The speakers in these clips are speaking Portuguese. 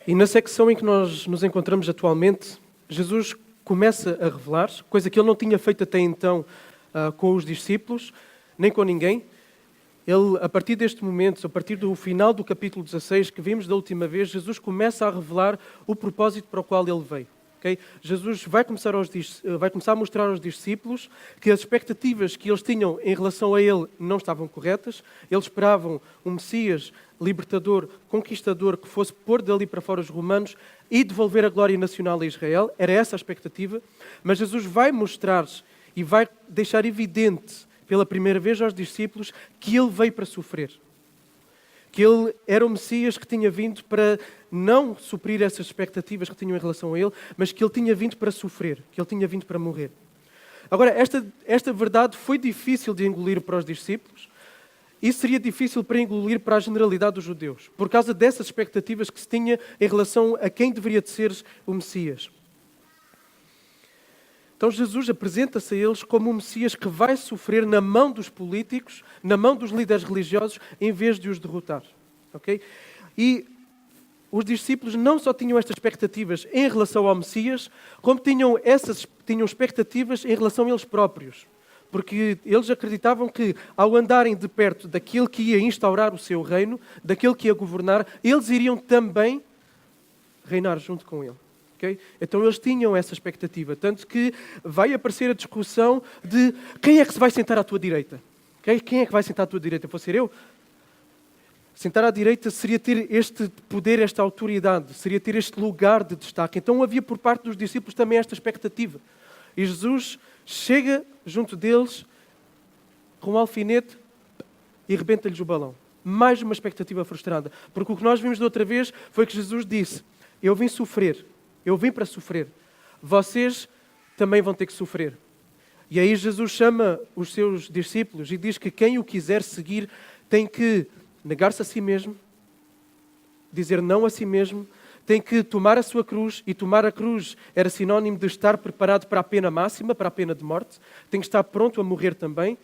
E na secção em que nós nos encontramos atualmente, Jesus começa a revelar, coisa que ele não tinha feito até então com os discípulos, nem com ninguém. Ele, a partir deste momento, a partir do final do capítulo 16, que vimos da última vez, Jesus começa a revelar o propósito para o qual ele veio. Okay? Jesus vai começar a mostrar aos discípulos que as expectativas que eles tinham em relação a ele não estavam corretas. Eles esperavam um Messias libertador, conquistador, que fosse pôr dali para fora os romanos e devolver a glória nacional a Israel. Era essa a expectativa. Mas Jesus vai mostrar e vai deixar evidente pela primeira vez aos discípulos que ele veio para sofrer. Que ele era o Messias que tinha vindo para não suprir essas expectativas que tinham em relação a ele, mas que ele tinha vindo para sofrer, que ele tinha vindo para morrer. Agora, esta verdade foi difícil de engolir para os discípulos e seria difícil para engolir para a generalidade dos judeus, por causa dessas expectativas que se tinha em relação a quem deveria de ser o Messias. Então Jesus apresenta-se a eles como um Messias que vai sofrer na mão dos políticos, na mão dos líderes religiosos, em vez de os derrotar. Okay? E os discípulos não só tinham estas expectativas em relação ao Messias, como tinham expectativas em relação a eles próprios. Porque eles acreditavam que, ao andarem de perto daquele que ia instaurar o seu reino, daquele que ia governar, eles iriam também reinar junto com ele. Okay? Então eles tinham essa expectativa, tanto que vai aparecer a discussão de quem é que se vai sentar à tua direita. Okay? Quem é que vai sentar à tua direita? Vou ser eu? Sentar à direita seria ter este poder, esta autoridade, seria ter este lugar de destaque. Então havia por parte dos discípulos também esta expectativa. E Jesus chega junto deles com um alfinete e rebenta-lhes o balão. Mais uma expectativa frustrada. Porque o que nós vimos da outra vez foi que Jesus disse: eu vim sofrer. Eu vim para sofrer. Vocês também vão ter que sofrer. E aí Jesus chama os seus discípulos e diz que quem o quiser seguir tem que negar-se a si mesmo, dizer não a si mesmo, tem que tomar a sua cruz, e tomar a cruz era sinónimo de estar preparado para a pena máxima, para a pena de morte, tem que estar pronto a morrer também,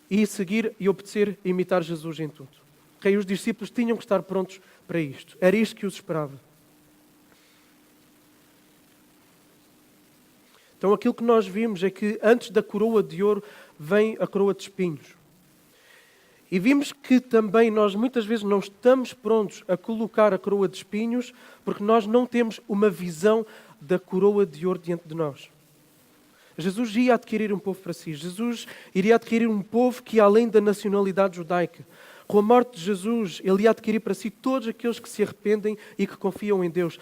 e seguir e obedecer e imitar Jesus em tudo. Okay? Os discípulos tinham que estar prontos para isto. Era isto que os esperava. Então aquilo que nós vimos é que antes da coroa de ouro vem a coroa de espinhos. E vimos que também nós muitas vezes não estamos prontos a colocar a coroa de espinhos porque nós não temos uma visão da coroa de ouro diante de nós. Jesus ia adquirir um povo para si. Jesus iria adquirir um povo que, além da nacionalidade judaica, com a morte de Jesus, ele ia adquirir para si todos aqueles que se arrependem e que confiam em Deus.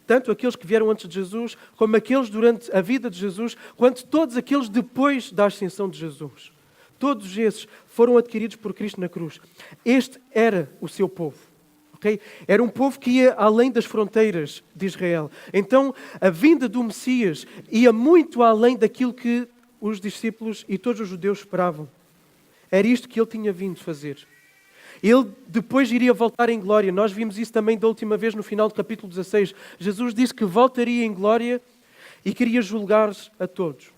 Tanto aqueles que vieram antes de Jesus, como aqueles durante a vida de Jesus, quanto todos aqueles depois da ascensão de Jesus. Todos esses foram adquiridos por Cristo na cruz. Este era o seu povo. Okay? Era um povo que ia além das fronteiras de Israel. Então, a vinda do Messias ia muito além daquilo que os discípulos e todos os judeus esperavam. Era isto que ele tinha vindo fazer. Ele depois iria voltar em glória. Nós vimos isso também da última vez no final do capítulo 16. Jesus disse que voltaria em glória e queria julgar a todos.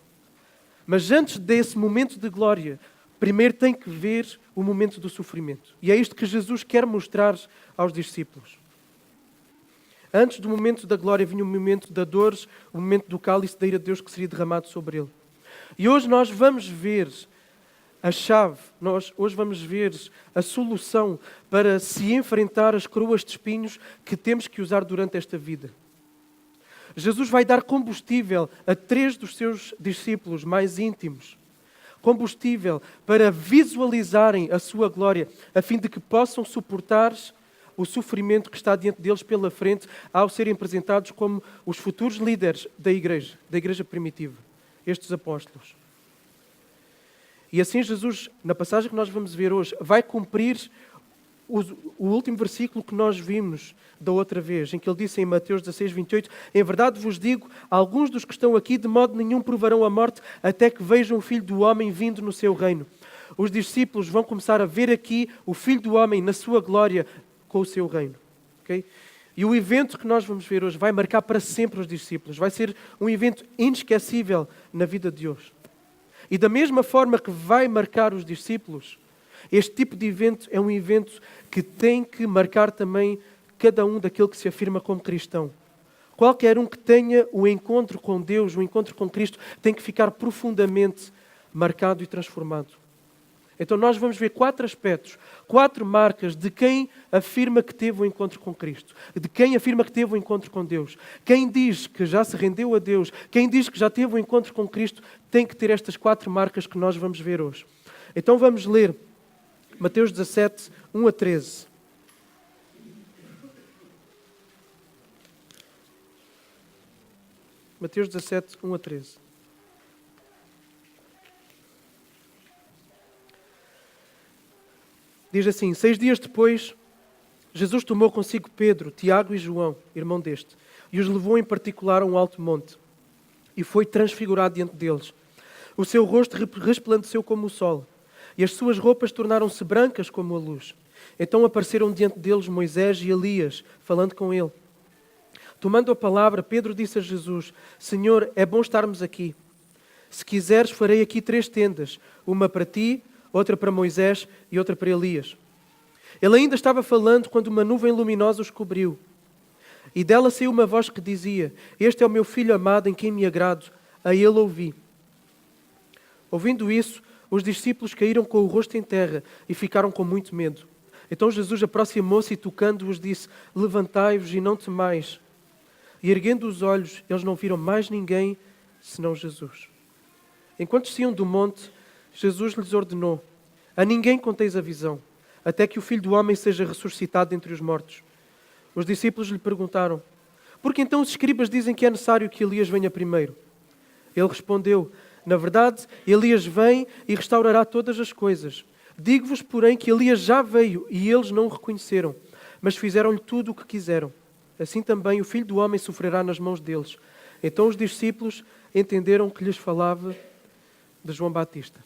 Mas antes desse momento de glória, primeiro tem que ver o momento do sofrimento. E é isto que Jesus quer mostrar aos discípulos. Antes do momento da glória vinha o momento da dor, o momento do cálice da ira de Deus que seria derramado sobre ele. E hoje nós vamos ver a chave, nós hoje vamos ver a solução para se enfrentar as coroas de espinhos que temos que usar durante esta vida. Jesus vai dar combustível a 3 dos seus discípulos mais íntimos. Combustível para visualizarem a sua glória, a fim de que possam suportar o sofrimento que está diante deles pela frente ao serem apresentados como os futuros líderes da igreja primitiva, estes apóstolos. E assim Jesus, na passagem que nós vamos ver hoje, vai cumprir o último versículo que nós vimos da outra vez, em que ele disse em Mateus 16, 28, em verdade vos digo, alguns dos que estão aqui de modo nenhum provarão a morte até que vejam o Filho do Homem vindo no seu reino. Os discípulos vão começar a ver aqui o Filho do Homem na sua glória com o seu reino. Okay? E o evento que nós vamos ver hoje vai marcar para sempre os discípulos. Vai ser um evento inesquecível na vida de hoje. E da mesma forma que vai marcar os discípulos, este tipo de evento é um evento que tem que marcar também cada um daquele que se afirma como cristão. Qualquer um que tenha o encontro com Deus, o encontro com Cristo, tem que ficar profundamente marcado e transformado. Então nós vamos ver 4 aspectos, 4 marcas de quem afirma que teve o encontro com Cristo, de quem afirma que teve o encontro com Deus. Quem diz que já se rendeu a Deus, quem diz que já teve o encontro com Cristo, tem que ter estas 4 marcas que nós vamos ver hoje. Então vamos ler Mateus 17, 1 a 13. Mateus 17, 1 a 13. Diz assim: 6 dias depois, Jesus tomou consigo Pedro, Tiago e João, irmão deste, e os levou em particular a um alto monte, e foi transfigurado diante deles. O seu rosto resplandeceu como o sol, e as suas roupas tornaram-se brancas como a luz. Então apareceram diante deles Moisés e Elias, falando com ele. Tomando a palavra, Pedro disse a Jesus: Senhor, é bom estarmos aqui. Se quiseres, farei aqui 3 tendas, uma para ti, outra para Moisés e outra para Elias. Ele ainda estava falando quando uma nuvem luminosa os cobriu. E dela saiu uma voz que dizia: Este é o meu filho amado em quem me agrado, a ele ouvi. Ouvindo isso, os discípulos caíram com o rosto em terra e ficaram com muito medo. Então Jesus aproximou-se e tocando-os disse: Levantai-vos e não temais. E erguendo os olhos, eles não viram mais ninguém senão Jesus. Enquanto desciam do monte, Jesus lhes ordenou: A ninguém conteis a visão, até que o Filho do Homem seja ressuscitado dentre os mortos. Os discípulos lhe perguntaram: Por que então os escribas dizem que é necessário que Elias venha primeiro? Ele respondeu: Na verdade, Elias vem e restaurará todas as coisas. Digo-vos, porém, que Elias já veio e eles não o reconheceram, mas fizeram-lhe tudo o que quiseram. Assim também o Filho do Homem sofrerá nas mãos deles. Então os discípulos entenderam que lhes falava de João Batista.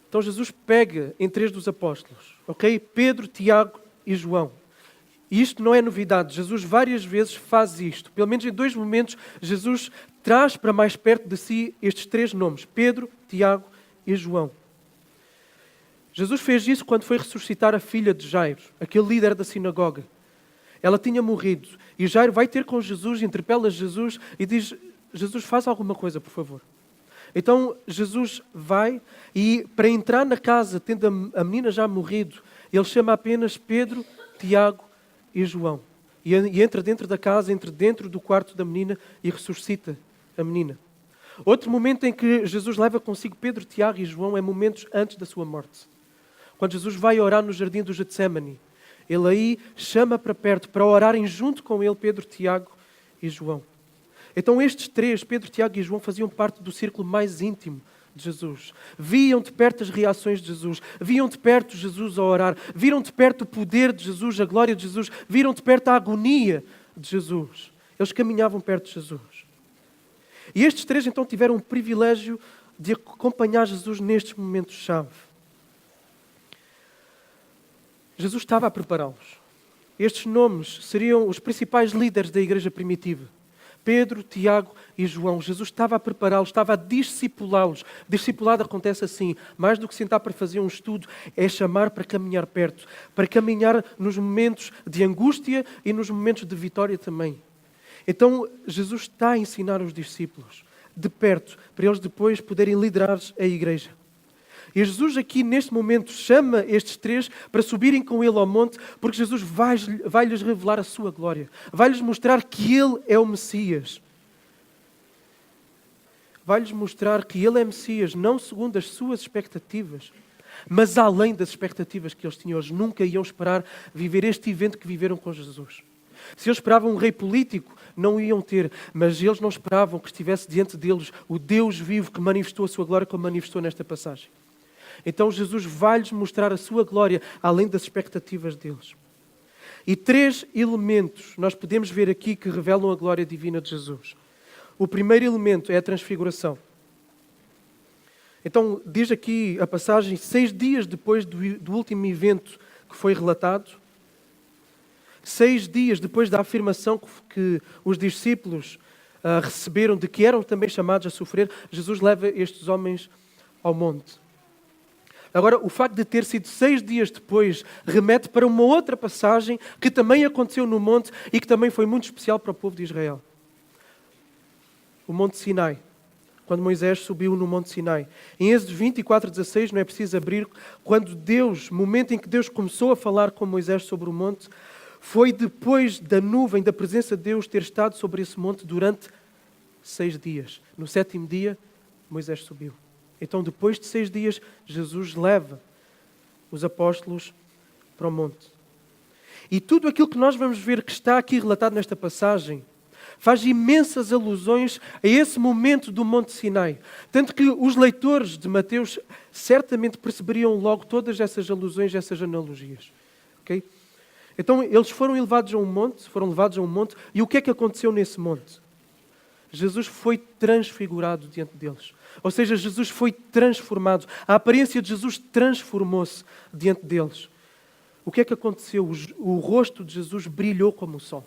Então Jesus pega em 3 dos apóstolos, ok? Pedro, Tiago e João. E isto não é novidade. Jesus várias vezes faz isto. Pelo menos em 2 momentos, Jesus traz para mais perto de si estes 3 nomes: Pedro, Tiago e João. Jesus fez isso quando foi ressuscitar a filha de Jairo, aquele líder da sinagoga. Ela tinha morrido. E Jairo vai ter com Jesus, interpela Jesus e diz: Jesus, faz alguma coisa, por favor. Então Jesus vai e, para entrar na casa, tendo a menina já morrido, ele chama apenas Pedro, Tiago e João. E entra dentro da casa, entra dentro do quarto da menina e ressuscita a menina. Outro momento em que Jesus leva consigo Pedro, Tiago e João é momentos antes da sua morte. Quando Jesus vai orar no jardim do Getsémani, ele aí chama para perto para orarem junto com ele Pedro, Tiago e João. Então estes 3, Pedro, Tiago e João, faziam parte do círculo mais íntimo de Jesus. Viam de perto as reações de Jesus, viam de perto Jesus a orar, viram de perto o poder de Jesus, a glória de Jesus, viram de perto a agonia de Jesus. Eles caminhavam perto de Jesus. E estes 3 então tiveram o privilégio de acompanhar Jesus nestes momentos-chave. Jesus estava a prepará-los. Estes nomes seriam os principais líderes da igreja primitiva. Pedro, Tiago e João. Jesus estava a prepará-los, estava a discipulá-los. Discipulado acontece assim, mais do que sentar para fazer um estudo, é chamar para caminhar perto, para caminhar nos momentos de angústia e nos momentos de vitória também. Então, Jesus está a ensinar os discípulos de perto, para eles depois poderem liderar a igreja. E Jesus aqui, neste momento, chama estes 3 para subirem com ele ao monte, porque Jesus vai-lhes revelar a sua glória. Vai-lhes mostrar que ele é o Messias. Vai-lhes mostrar que ele é Messias, não segundo as suas expectativas, mas além das expectativas que eles tinham. Eles nunca iam esperar viver este evento que viveram com Jesus. Se eles esperavam um rei político, não iam ter, mas eles não esperavam que estivesse diante deles o Deus vivo que manifestou a sua glória como manifestou nesta passagem. Então Jesus vai-lhes mostrar a sua glória além das expectativas deles. E 3 elementos nós podemos ver aqui que revelam a glória divina de Jesus. O primeiro elemento é a transfiguração. Então diz aqui a passagem, 6 dias depois do último evento que foi relatado, 6 dias depois da afirmação que os discípulos receberam de que eram também chamados a sofrer, Jesus leva estes homens ao monte. Agora, o facto de ter sido 6 dias depois remete para uma outra passagem que também aconteceu no monte e que também foi muito especial para o povo de Israel. O Monte Sinai. Quando Moisés subiu no Monte Sinai. Em Êxodo 24:16, não é preciso abrir, momento em que Deus começou a falar com Moisés sobre o monte, foi depois da nuvem, da presença de Deus ter estado sobre esse monte durante 6 dias. No 7º dia, Moisés subiu. Então, depois de 6 dias, Jesus leva os apóstolos para o monte. E tudo aquilo que nós vamos ver que está aqui relatado nesta passagem faz imensas alusões a esse momento do Monte Sinai. Tanto que os leitores de Mateus certamente perceberiam logo todas essas alusões, essas analogias. Okay? Então, eles foram levados a um monte, e o que é que aconteceu nesse monte? Jesus foi transfigurado diante deles. Ou seja, Jesus foi transformado. A aparência de Jesus transformou-se diante deles. O que é que aconteceu? O rosto de Jesus brilhou como o sol.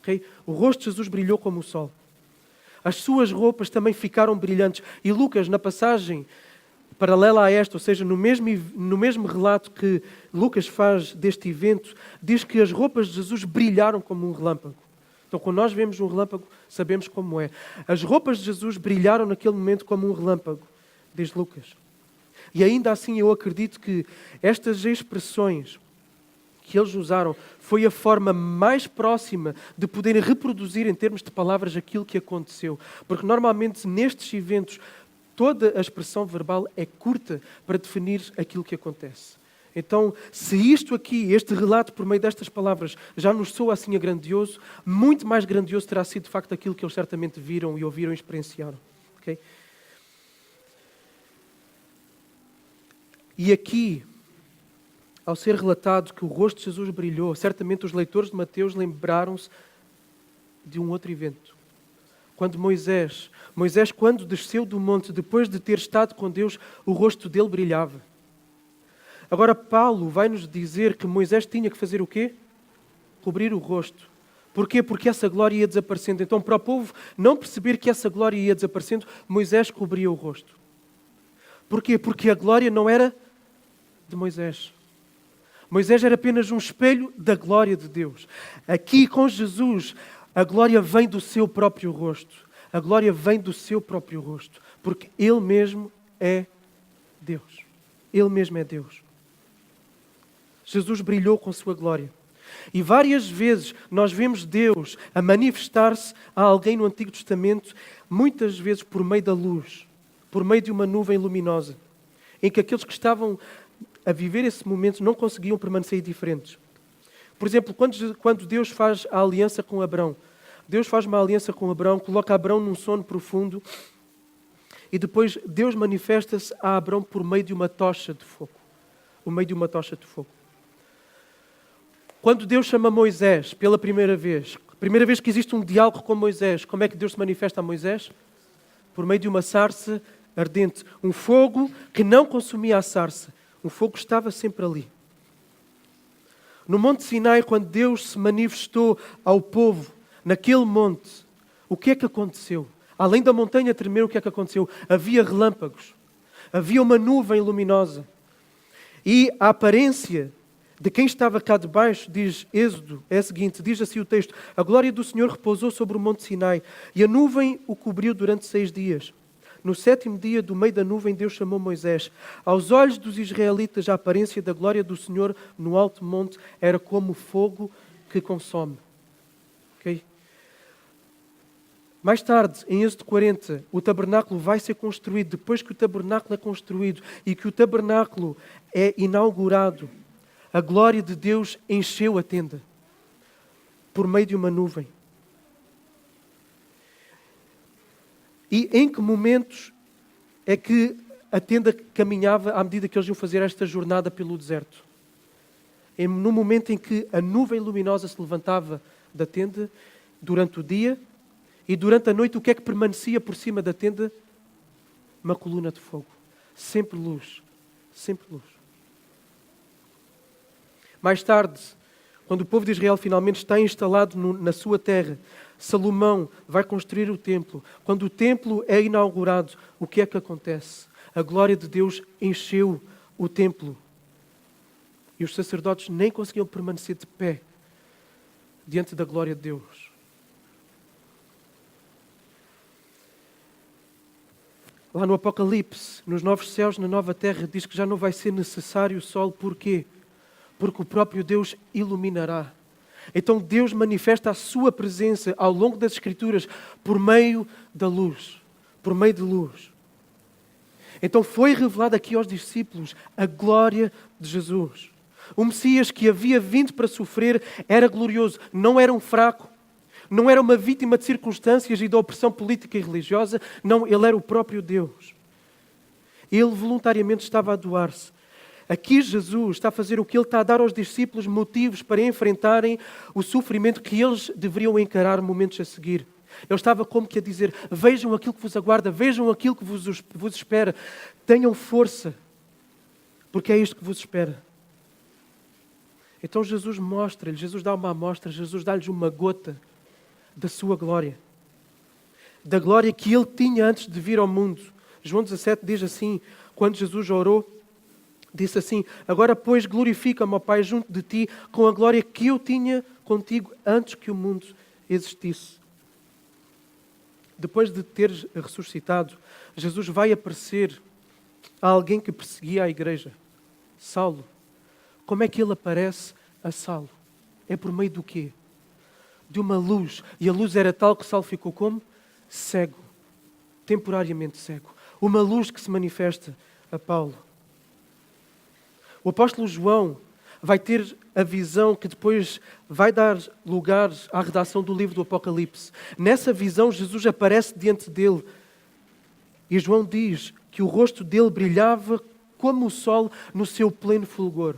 Okay? O rosto de Jesus brilhou como o sol. As suas roupas também ficaram brilhantes. E Lucas, na passagem paralela a esta, ou seja, no mesmo relato que Lucas faz deste evento, diz que as roupas de Jesus brilharam como um relâmpago. Então, quando nós vemos um relâmpago, sabemos como é. As roupas de Jesus brilharam naquele momento como um relâmpago, diz Lucas. E ainda assim eu acredito que estas expressões que eles usaram foi a forma mais próxima de poderem reproduzir em termos de palavras aquilo que aconteceu. Porque normalmente nestes eventos toda a expressão verbal é curta para definir aquilo que acontece. Então, se isto aqui, este relato por meio destas palavras já nos soa assim a grandioso, muito mais grandioso terá sido de facto aquilo que eles certamente viram e ouviram e experienciaram. Okay? E aqui, ao ser relatado que o rosto de Jesus brilhou, certamente os leitores de Mateus lembraram-se de um outro evento. Quando Moisés, quando desceu do monte, depois de ter estado com Deus, o rosto dele brilhava. Agora Paulo vai nos dizer que Moisés tinha que fazer o quê? Cobrir o rosto. Porquê? Porque essa glória ia desaparecendo. Então, para o povo não perceber que essa glória ia desaparecendo, Moisés cobria o rosto. Porquê? Porque a glória não era de Moisés. Moisés era apenas um espelho da glória de Deus. Aqui com Jesus, a glória vem do seu próprio rosto. A glória vem do seu próprio rosto. Porque Ele mesmo é Deus. Ele mesmo é Deus. Jesus brilhou com sua glória. E várias vezes nós vemos Deus a manifestar-se a alguém no Antigo Testamento, muitas vezes por meio da luz, por meio de uma nuvem luminosa, em que aqueles que estavam a viver esse momento não conseguiam permanecer indiferentes. Por exemplo, quando Deus faz a aliança com Abrão, Deus faz uma aliança com Abrão, coloca Abrão num sono profundo e depois Deus manifesta-se a Abrão por meio de uma tocha de fogo. Por meio de uma tocha de fogo. Quando Deus chama Moisés pela primeira vez que existe um diálogo com Moisés, como é que Deus se manifesta a Moisés? Por meio de uma sarça ardente. Um fogo que não consumia a sarça. O fogo estava sempre ali. No Monte Sinai, quando Deus se manifestou ao povo, naquele monte, o que é que aconteceu? Além da montanha tremer, o que é que aconteceu? Havia relâmpagos. Havia uma nuvem luminosa. E a aparência de quem estava cá debaixo, diz Êxodo, é a seguinte, diz assim o texto: a glória do Senhor repousou sobre o Monte Sinai, e a nuvem o cobriu durante 6 dias. No 7º dia, do meio da nuvem, Deus chamou Moisés. Aos olhos dos israelitas, a aparência da glória do Senhor no alto monte era como fogo que consome. Okay? Mais tarde, em Êxodo 40, o tabernáculo vai ser construído. Depois que o tabernáculo é construído e que o tabernáculo é inaugurado, a glória de Deus encheu a tenda por meio de uma nuvem. E em que momentos é que a tenda caminhava à medida que eles iam fazer esta jornada pelo deserto? No momento em que a nuvem luminosa se levantava da tenda durante o dia e durante a noite, o que é que permanecia por cima da tenda? Uma coluna de fogo. Sempre luz. Sempre luz. Mais tarde, quando o povo de Israel finalmente está instalado na sua terra, Salomão vai construir o templo. Quando o templo é inaugurado, o que é que acontece? A glória de Deus encheu o templo. E os sacerdotes nem conseguiam permanecer de pé diante da glória de Deus. Lá no Apocalipse, nos novos céus, na nova terra, diz que já não vai ser necessário o sol. Porquê? Porque o próprio Deus iluminará. Então Deus manifesta a sua presença ao longo das Escrituras por meio da luz. Por meio de luz. Então foi revelado aqui aos discípulos a glória de Jesus. O Messias que havia vindo para sofrer era glorioso, não era um fraco, não era uma vítima de circunstâncias e da opressão política e religiosa, não, ele era o próprio Deus. Ele voluntariamente estava a doar-se. Aqui Jesus está a fazer o que ele está a dar aos discípulos motivos para enfrentarem o sofrimento que eles deveriam encarar momentos a seguir. Ele estava como que a dizer, vejam aquilo que vos aguarda, vejam aquilo que vos espera, tenham força, porque é isto que vos espera. Então Jesus mostra-lhes, Jesus dá uma amostra, Jesus dá-lhes uma gota da sua glória. Da glória que ele tinha antes de vir ao mundo. João 17 diz assim, quando Jesus orou, disse assim, agora pois glorifica-me, ó Pai, junto de ti, com a glória que eu tinha contigo antes que o mundo existisse. Depois de ter ressuscitado, Jesus vai aparecer a alguém que perseguia a igreja, Saulo. Como é que ele aparece a Saulo? É por meio do quê? De uma luz. E a luz era tal que Saulo ficou como? Cego. Temporariamente cego. Uma luz que se manifesta a Paulo. O apóstolo João vai ter a visão que depois vai dar lugar à redação do livro do Apocalipse. Nessa visão, Jesus aparece diante dele. E João diz que o rosto dele brilhava como o sol no seu pleno fulgor.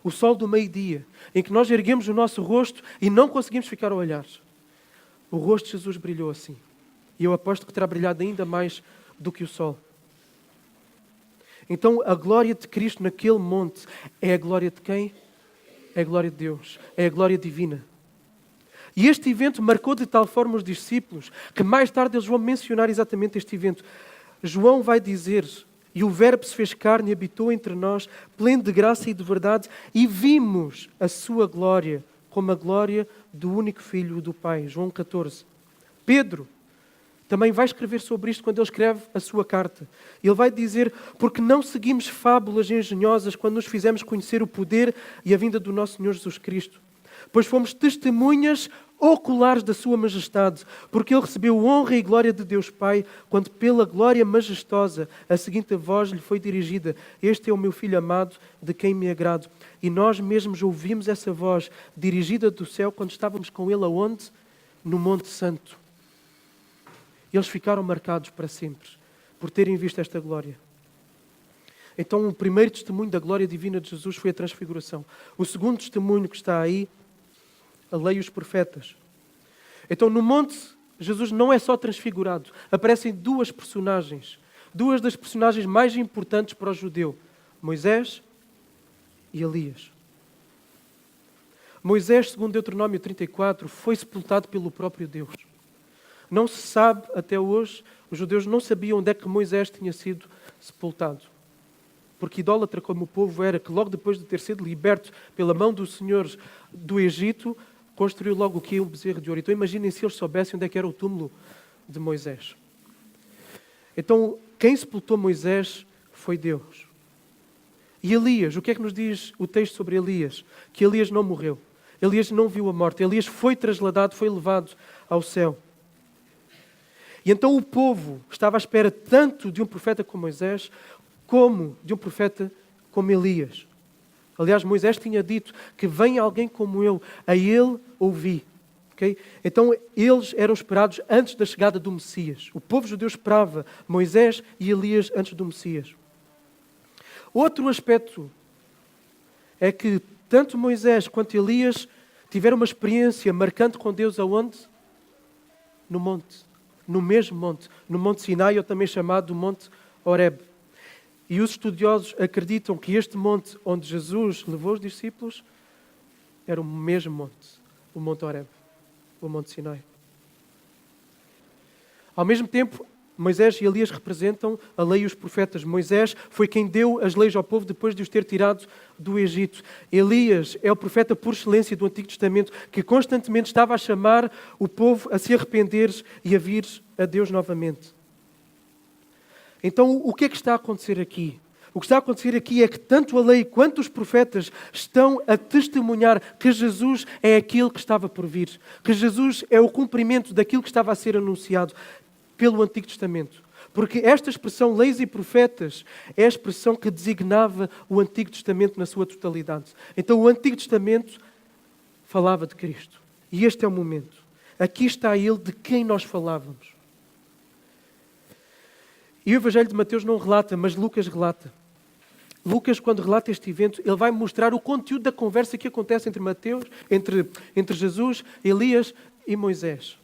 O sol do meio-dia, em que nós erguemos o nosso rosto e não conseguimos ficar a olhar. O rosto de Jesus brilhou assim. E eu aposto que terá brilhado ainda mais do que o sol. Então, a glória de Cristo naquele monte é a glória de quem? É a glória de Deus. É a glória divina. E este evento marcou de tal forma os discípulos que mais tarde eles vão mencionar exatamente este evento. João vai dizer, e o Verbo se fez carne e habitou entre nós, pleno de graça e de verdade, e vimos a sua glória como a glória do único Filho do Pai. João 14. Pedro também vai escrever sobre isto quando ele escreve a sua carta. Ele vai dizer, porque não seguimos fábulas engenhosas quando nos fizemos conhecer o poder e a vinda do nosso Senhor Jesus Cristo, pois fomos testemunhas oculares da sua majestade, porque ele recebeu honra e glória de Deus Pai, quando pela glória majestosa a seguinte voz lhe foi dirigida, este é o meu Filho amado, de quem me agrado. E nós mesmos ouvimos essa voz dirigida do céu quando estávamos com ele aonde? No Monte Santo. Eles ficaram marcados para sempre por terem visto esta glória. Então, o primeiro testemunho da glória divina de Jesus foi a transfiguração. O segundo testemunho que está aí, a lei e os profetas. Então, no monte, Jesus não é só transfigurado. Aparecem duas personagens. Duas das personagens mais importantes para o judeu. Moisés e Elias. Moisés, segundo Deuteronômio 34, foi sepultado pelo próprio Deus. Não se sabe até hoje, os judeus não sabiam onde é que Moisés tinha sido sepultado. Porque idólatra como o povo era, que logo depois de ter sido liberto pela mão dos senhores do Egito, construiu logo o quê? Um bezerro de ouro. Então imaginem se eles soubessem onde é que era o túmulo de Moisés. Então, quem sepultou Moisés foi Deus. E Elias, o que é que nos diz o texto sobre Elias? Que Elias não morreu. Elias não viu a morte. Elias foi trasladado, foi levado ao céu. E então o povo estava à espera tanto de um profeta como Moisés, como de um profeta como Elias. Aliás, Moisés tinha dito que vem alguém como eu, a ele ouvi. Okay? Então eles eram esperados antes da chegada do Messias. O povo judeu esperava Moisés e Elias antes do Messias. Outro aspecto é que tanto Moisés quanto Elias tiveram uma experiência marcante com Deus aonde? No monte. No mesmo monte. No Monte Sinai, ou também chamado Monte Horebe. E os estudiosos acreditam que este monte onde Jesus levou os discípulos era o mesmo monte. Monte Horebe, o Monte Sinai. Ao mesmo tempo, Moisés e Elias representam a lei e os profetas. Moisés foi quem deu as leis ao povo depois de os ter tirado do Egito. Elias é o profeta por excelência do Antigo Testamento que constantemente estava a chamar o povo a se arrepender e a vir a Deus novamente. Então, o que é que está a acontecer aqui? O que está a acontecer aqui é que tanto a lei quanto os profetas estão a testemunhar que Jesus é aquele que estava por vir. Que Jesus é o cumprimento daquilo que estava a ser anunciado pelo Antigo Testamento. Porque esta expressão, leis e profetas, é a expressão que designava o Antigo Testamento na sua totalidade. Então o Antigo Testamento falava de Cristo. E este é o momento. Aqui está Ele de quem nós falávamos. E o Evangelho de Mateus não relata, mas Lucas relata. Lucas, quando relata este evento, ele vai mostrar o conteúdo da conversa que acontece entre Jesus, Elias e Moisés.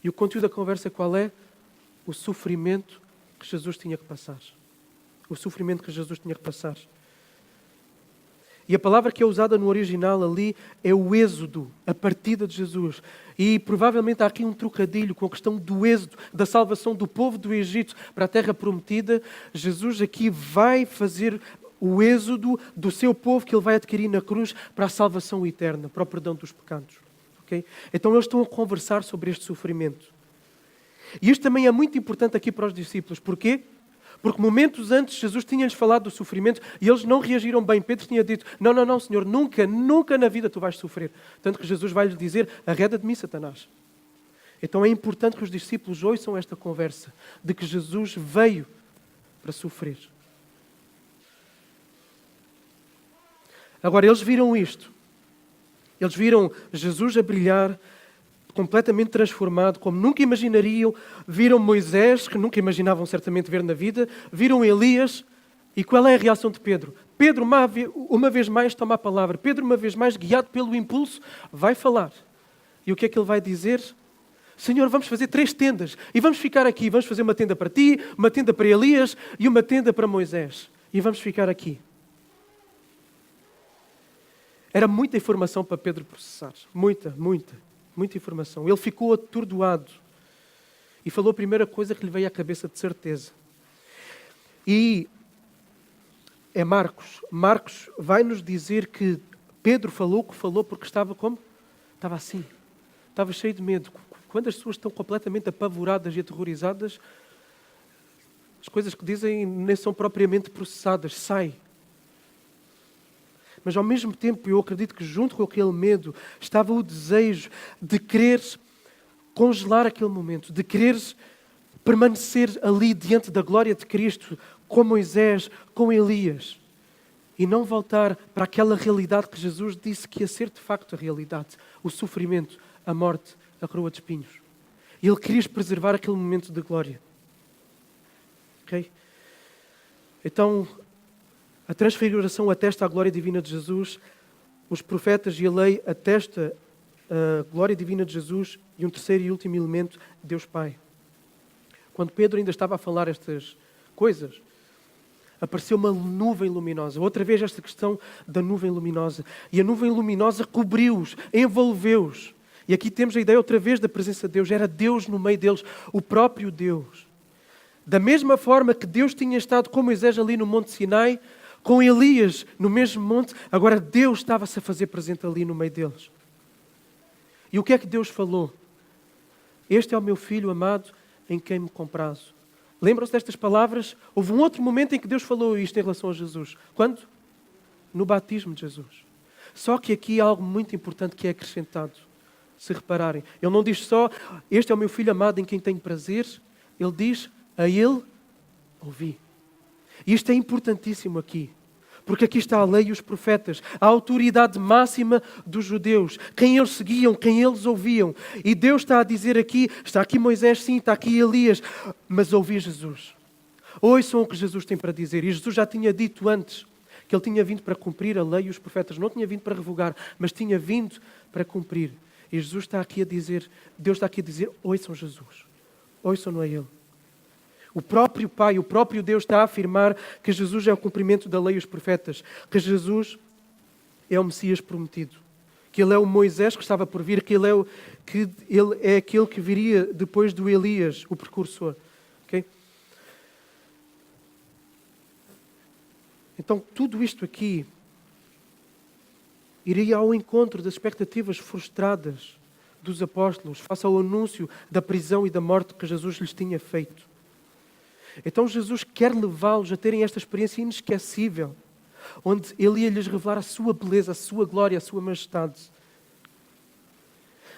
E o conteúdo da conversa qual é? O sofrimento que Jesus tinha que passar. O sofrimento que Jesus tinha que passar. E a palavra que é usada no original ali é o êxodo, a partida de Jesus. E provavelmente há aqui um trocadilho com a questão do êxodo, da salvação do povo do Egito para a terra prometida. Jesus aqui vai fazer o êxodo do seu povo que ele vai adquirir na cruz para a salvação eterna, para o perdão dos pecados. Okay? Então eles estão a conversar sobre este sofrimento. E isto também é muito importante aqui para os discípulos. Porquê? Porque momentos antes Jesus tinha-lhes falado do sofrimento e eles não reagiram bem. Pedro tinha dito, não, Senhor, nunca na vida tu vais sofrer. Tanto que Jesus vai lhes dizer, arreda de mim, Satanás. Então é importante que os discípulos ouçam esta conversa de que Jesus veio para sofrer. Agora, eles viram isto. Eles viram Jesus a brilhar, completamente transformado, como nunca imaginariam. Viram Moisés, que nunca imaginavam certamente ver na vida. Viram Elias. E qual é a reação de Pedro? Pedro, uma vez mais, toma a palavra. Pedro, uma vez mais, guiado pelo impulso, vai falar. E o que é que ele vai dizer? Senhor, vamos fazer 3 tendas. E vamos ficar aqui. Vamos fazer uma tenda para ti, uma tenda para Elias e uma tenda para Moisés. E vamos ficar aqui. Era muita informação para Pedro processar. Muita informação. Ele ficou atordoado. E falou a primeira coisa que lhe veio à cabeça de certeza. E é Marcos. Marcos vai nos dizer que Pedro falou o que falou porque estava como? Estava assim. Estava cheio de medo. Quando as pessoas estão completamente apavoradas e aterrorizadas, as coisas que dizem nem são propriamente processadas. Sai. Mas ao mesmo tempo eu acredito que junto com aquele medo estava o desejo de querer congelar aquele momento, de querer permanecer ali diante da glória de Cristo, com Moisés, com Elias, e não voltar para aquela realidade que Jesus disse que ia ser de facto a realidade, o sofrimento, a morte, a coroa de espinhos. E ele queria preservar aquele momento de glória. Ok? Então, a transfiguração atesta a glória divina de Jesus, os profetas e a lei atestam a glória divina de Jesus e um terceiro e último elemento, Deus Pai. Quando Pedro ainda estava a falar estas coisas, apareceu uma nuvem luminosa. Outra vez esta questão da nuvem luminosa. E a nuvem luminosa cobriu-os, envolveu-os. E aqui temos a ideia outra vez da presença de Deus. Era Deus no meio deles, o próprio Deus. Da mesma forma que Deus tinha estado com Moisés ali no Monte Sinai, com Elias no mesmo monte, agora Deus estava-se a fazer presente ali no meio deles. E o que é que Deus falou? Este é o meu filho amado em quem me comprazo. Lembram-se destas palavras? Houve um outro momento em que Deus falou isto em relação a Jesus. Quando? No batismo de Jesus. Só que aqui há algo muito importante que é acrescentado. Se repararem. Ele não diz só, este é o meu filho amado em quem tenho prazer. Ele diz, a ele ouvi. E isto é importantíssimo aqui. Porque aqui está a lei e os profetas, a autoridade máxima dos judeus, quem eles seguiam, quem eles ouviam. E Deus está a dizer aqui, está aqui Moisés, sim, está aqui Elias, mas ouvi Jesus. Ouçam o que Jesus tem para dizer. E Jesus já tinha dito antes que ele tinha vindo para cumprir a lei e os profetas. Não tinha vindo para revogar, mas tinha vindo para cumprir. E Jesus está aqui a dizer, Deus está aqui a dizer, ouçam Jesus. Ouçam-no a Ele. O próprio Pai, o próprio Deus está a afirmar que Jesus é o cumprimento da lei e os profetas, que Jesus é o Messias prometido, que Ele é o Moisés que estava por vir, que Ele é aquele que viria depois do Elias, o precursor. Então, tudo isto aqui iria ao encontro das expectativas frustradas dos apóstolos face ao anúncio da prisão e da morte que Jesus lhes tinha feito. Então Jesus quer levá-los a terem esta experiência inesquecível, onde Ele ia lhes revelar a sua beleza, a sua glória, a sua majestade.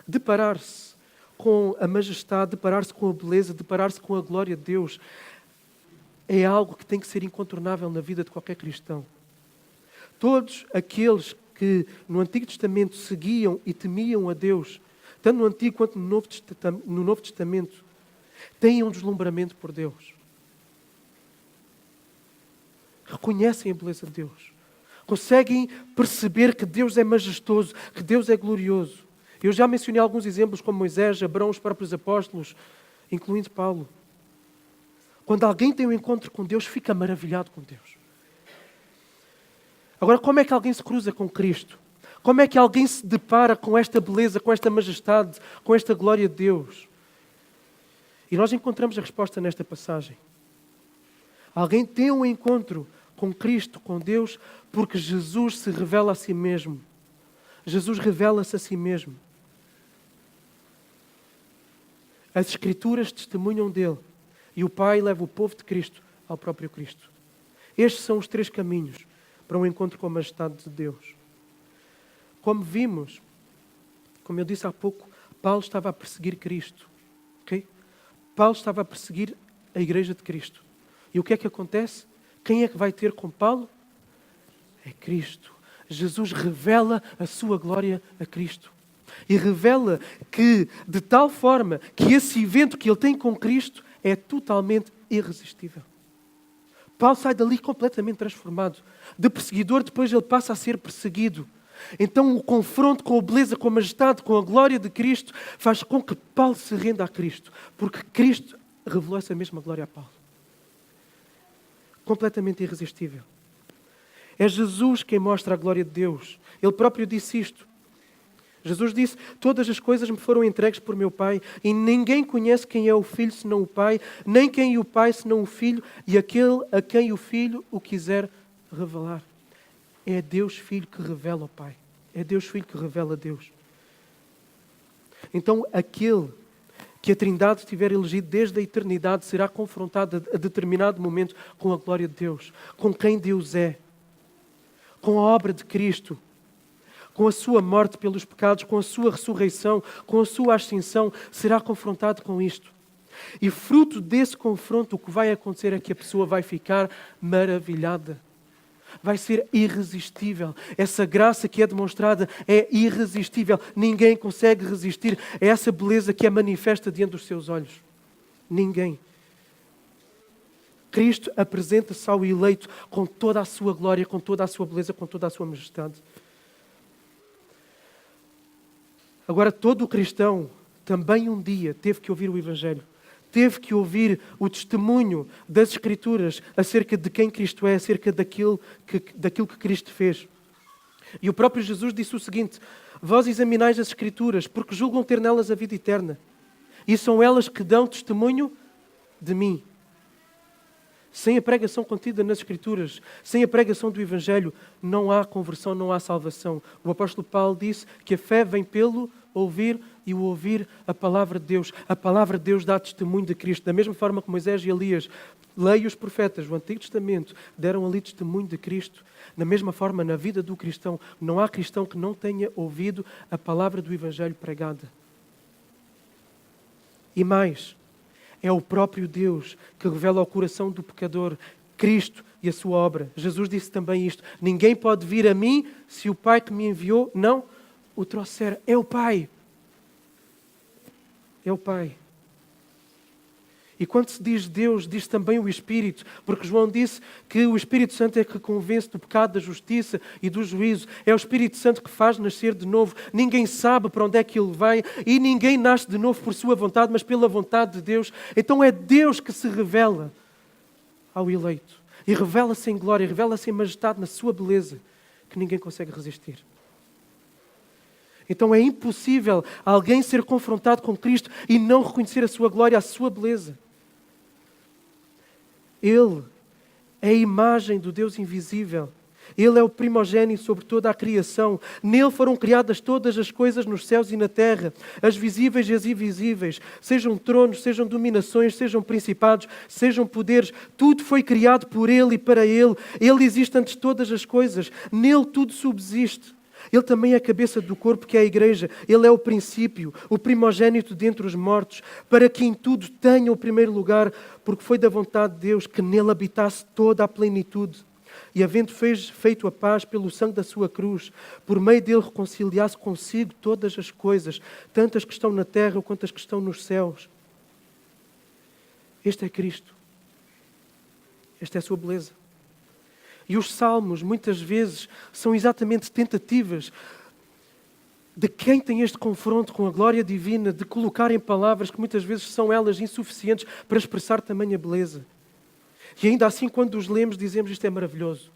Deparar-se com a majestade, deparar-se com a beleza, deparar-se com a glória de Deus é algo que tem que ser incontornável na vida de qualquer cristão. Todos aqueles que no Antigo Testamento seguiam e temiam a Deus, tanto no Antigo quanto no Novo Testamento, têm um deslumbramento por Deus. Reconhecem a beleza de Deus. Conseguem perceber que Deus é majestoso, que Deus é glorioso. Eu já mencionei alguns exemplos como Moisés, Abraão, os próprios apóstolos, incluindo Paulo. Quando alguém tem um encontro com Deus, fica maravilhado com Deus. Agora, como é que alguém se cruza com Cristo? Como é que alguém se depara com esta beleza, com esta majestade, com esta glória de Deus? E nós encontramos a resposta nesta passagem. Alguém tem um encontro com Cristo, com Deus, porque Jesus se revela a si mesmo. Jesus revela-se a si mesmo. As Escrituras testemunham dele e o Pai leva o povo de Cristo ao próprio Cristo. Estes são os 3 caminhos para um encontro com a majestade de Deus. Como vimos, como eu disse há pouco, Paulo estava a perseguir Cristo. Okay? Paulo estava a perseguir a Igreja de Cristo. E o que é que acontece? Quem é que vai ter com Paulo? É Cristo. Jesus revela a sua glória a Cristo. E revela que, de tal forma, que esse evento que ele tem com Cristo é totalmente irresistível. Paulo sai dali completamente transformado. De perseguidor, depois ele passa a ser perseguido. Então o confronto com a beleza, com a majestade, com a glória de Cristo faz com que Paulo se renda a Cristo. Porque Cristo revelou essa mesma glória a Paulo. Completamente irresistível. É Jesus quem mostra a glória de Deus. Ele próprio disse isto. Jesus disse, todas as coisas me foram entregues por meu Pai e ninguém conhece quem é o Filho senão o Pai, nem quem é o Pai senão o Filho e aquele a quem o Filho o quiser revelar. É Deus Filho que revela o Pai. É Deus Filho que revela a Deus. Então aquele que a Trindade tiver elegido desde a eternidade será confrontado a determinado momento com a glória de Deus, com quem Deus é, com a obra de Cristo, com a sua morte pelos pecados, com a sua ressurreição, com a sua ascensão, será confrontado com isto. E fruto desse confronto, o que vai acontecer é que a pessoa vai ficar maravilhada. Vai ser irresistível. Essa graça que é demonstrada é irresistível. Ninguém consegue resistir a essa beleza que é manifesta diante dos seus olhos. Ninguém. Cristo apresenta-se ao eleito com toda a sua glória, com toda a sua beleza, com toda a sua majestade. Agora, todo o cristão também um dia teve que ouvir o Evangelho. Teve que ouvir o testemunho das Escrituras acerca de quem Cristo é, acerca daquilo que Cristo fez. E o próprio Jesus disse o seguinte, vós examinais as Escrituras, porque julgam ter nelas a vida eterna. E são elas que dão testemunho de mim. Sem a pregação contida nas Escrituras, sem a pregação do Evangelho, não há conversão, não há salvação. O apóstolo Paulo disse que a fé vem pelo ouvir e o ouvir a palavra de Deus. A palavra de Deus dá testemunho de Cristo. Da mesma forma que Moisés e Elias, leia os profetas do Antigo Testamento, deram ali testemunho de Cristo. Da mesma forma, na vida do cristão, não há cristão que não tenha ouvido a palavra do Evangelho pregada. E mais, é o próprio Deus que revela ao coração do pecador Cristo e a sua obra. Jesus disse também isto. Ninguém pode vir a mim se o Pai que me enviou não o trouxer. É o Pai. É o Pai. E quando se diz Deus, diz também o Espírito, porque João disse que o Espírito Santo é que convence do pecado, da justiça e do juízo. É o Espírito Santo que faz nascer de novo. Ninguém sabe para onde é que ele vai e ninguém nasce de novo por sua vontade, mas pela vontade de Deus. Então é Deus que se revela ao eleito. E revela-se em glória, revela-se em majestade, na sua beleza, que ninguém consegue resistir. Então é impossível alguém ser confrontado com Cristo e não reconhecer a sua glória, a sua beleza. Ele é a imagem do Deus invisível. Ele é o primogênito sobre toda a criação. Nele foram criadas todas as coisas nos céus e na terra, as visíveis e as invisíveis, sejam tronos, sejam dominações, sejam principados, sejam poderes. Tudo foi criado por Ele e para Ele. Ele existe antes de todas as coisas. Nele tudo subsiste. Ele também é a cabeça do corpo, que é a igreja. Ele é o princípio, o primogênito dentre os mortos, para que em tudo tenha o primeiro lugar, porque foi da vontade de Deus que nele habitasse toda a plenitude. E havendo feito a paz pelo sangue da sua cruz, por meio dele reconciliasse consigo todas as coisas, tanto as que estão na terra quanto as que estão nos céus. Este é Cristo. Esta é a sua beleza. E os salmos, muitas vezes, são exatamente tentativas de quem tem este confronto com a glória divina, de colocar em palavras que muitas vezes são elas insuficientes para expressar tamanha beleza. E ainda assim, quando os lemos, dizemos isto é maravilhoso.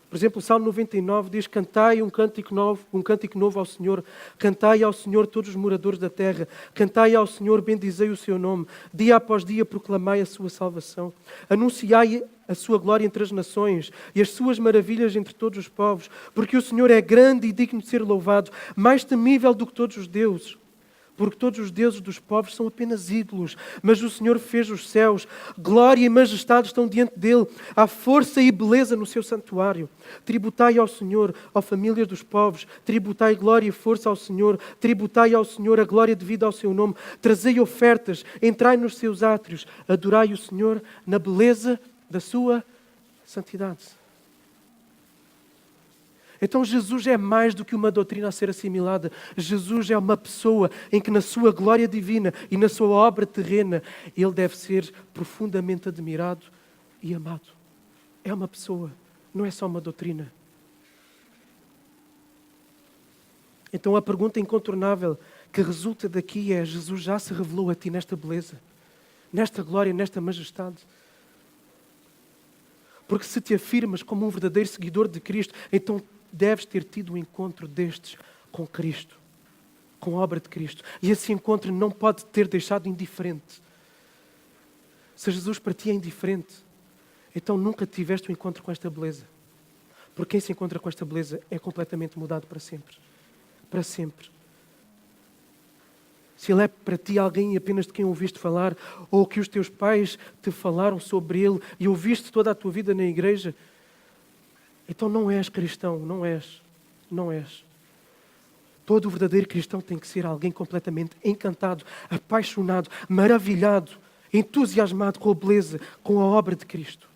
Por exemplo, o Salmo 99 diz: cantai um cântico novo ao Senhor, cantai ao Senhor todos os moradores da terra, cantai ao Senhor, bendizei o seu nome, dia após dia proclamai a sua salvação, anunciai a sua glória entre as nações e as suas maravilhas entre todos os povos, porque o Senhor é grande e digno de ser louvado, mais temível do que todos os deuses. Porque todos os deuses dos povos são apenas ídolos, mas o Senhor fez os céus. Glória e majestade estão diante dele. Há força e beleza no seu santuário. Tributai ao Senhor, ó famílias dos povos. Tributai glória e força ao Senhor. Tributai ao Senhor a glória devida ao seu nome. Trazei ofertas, entrai nos seus átrios. Adorai o Senhor na beleza da sua santidade. Então Jesus é mais do que uma doutrina a ser assimilada. Jesus é uma pessoa em que na sua glória divina e na sua obra terrena, Ele deve ser profundamente admirado e amado. É uma pessoa, não é só uma doutrina. Então a pergunta incontornável que resulta daqui é: Jesus já se revelou a ti nesta beleza, nesta glória, nesta majestade? Porque se te afirmas como um verdadeiro seguidor de Cristo, então deves ter tido um encontro destes com Cristo, com a obra de Cristo. E esse encontro não pode ter deixado indiferente. Se Jesus para ti é indiferente, então nunca tiveste um encontro com esta beleza. Porque quem se encontra com esta beleza é completamente mudado para sempre. Para sempre. Se Ele é para ti alguém apenas de quem ouviste falar, ou que os teus pais te falaram sobre Ele e ouviste toda a tua vida na igreja, então não és cristão, não és. Todo o verdadeiro cristão tem que ser alguém completamente encantado, apaixonado, maravilhado, entusiasmado com a beleza, com a obra de Cristo.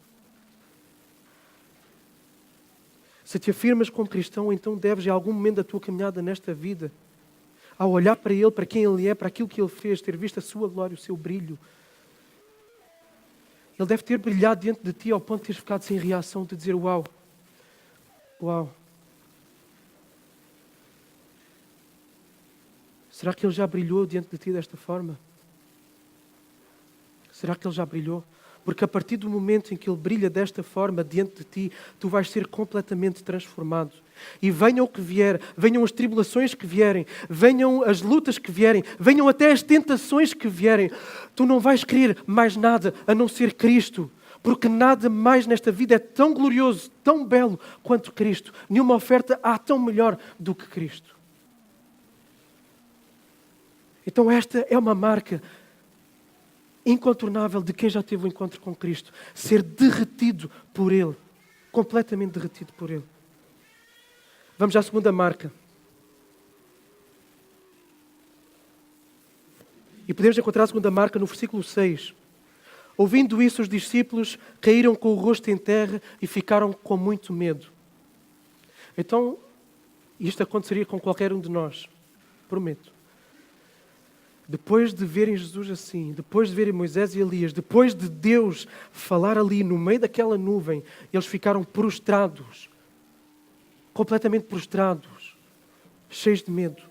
Se te afirmas como cristão, então deves, em algum momento da tua caminhada nesta vida, ao olhar para Ele, para quem Ele é, para aquilo que Ele fez, ter visto a sua glória, o seu brilho, Ele deve ter brilhado diante de ti ao ponto de teres ficado sem reação, de dizer: uau. Será que Ele já brilhou diante de ti desta forma? Será que Ele já brilhou? Porque a partir do momento em que Ele brilha desta forma diante de ti, tu vais ser completamente transformado. E venham o que vier, venham as tribulações que vierem, venham as lutas que vierem, venham até as tentações que vierem, tu não vais querer mais nada a não ser Cristo. Porque nada mais nesta vida é tão glorioso, tão belo quanto Cristo. Nenhuma oferta há tão melhor do que Cristo. Então esta é uma marca incontornável de quem já teve um encontro com Cristo. Ser derretido por Ele. Completamente derretido por Ele. Vamos à segunda marca. E podemos encontrar a segunda marca no versículo 6. Ouvindo isso, os discípulos caíram com o rosto em terra e ficaram com muito medo. Então, isto aconteceria com qualquer um de nós. Prometo. Depois de verem Jesus assim, depois de verem Moisés e Elias, depois de Deus falar ali no meio daquela nuvem, eles ficaram prostrados. Completamente prostrados. Cheios de medo.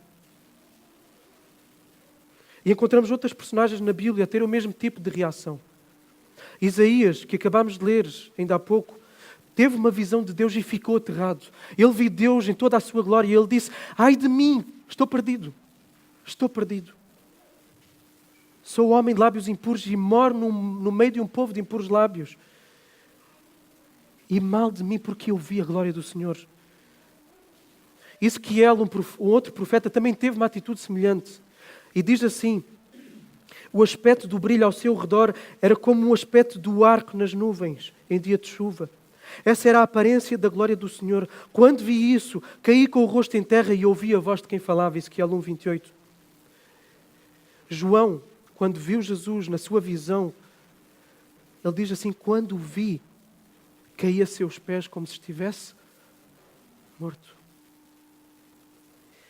E encontramos outras personagens na Bíblia a ter o mesmo tipo de reação. Isaías, que acabámos de ler ainda há pouco, teve uma visão de Deus e ficou aterrado. Ele viu Deus em toda a sua glória e ele disse: ai de mim, estou perdido. Estou perdido. Sou homem de lábios impuros e moro no meio de um povo de impuros lábios. E mal de mim, porque eu vi a glória do Senhor. Ezequiel, um outro profeta, também teve uma atitude semelhante. E diz assim: o aspecto do brilho ao seu redor era como o aspecto do arco nas nuvens em dia de chuva. Essa era a aparência da glória do Senhor. Quando vi isso, caí com o rosto em terra e ouvi a voz de quem falava. Ezequiel 1:28. João, quando viu Jesus na sua visão, ele diz assim: quando o vi, caí a seus pés como se estivesse morto.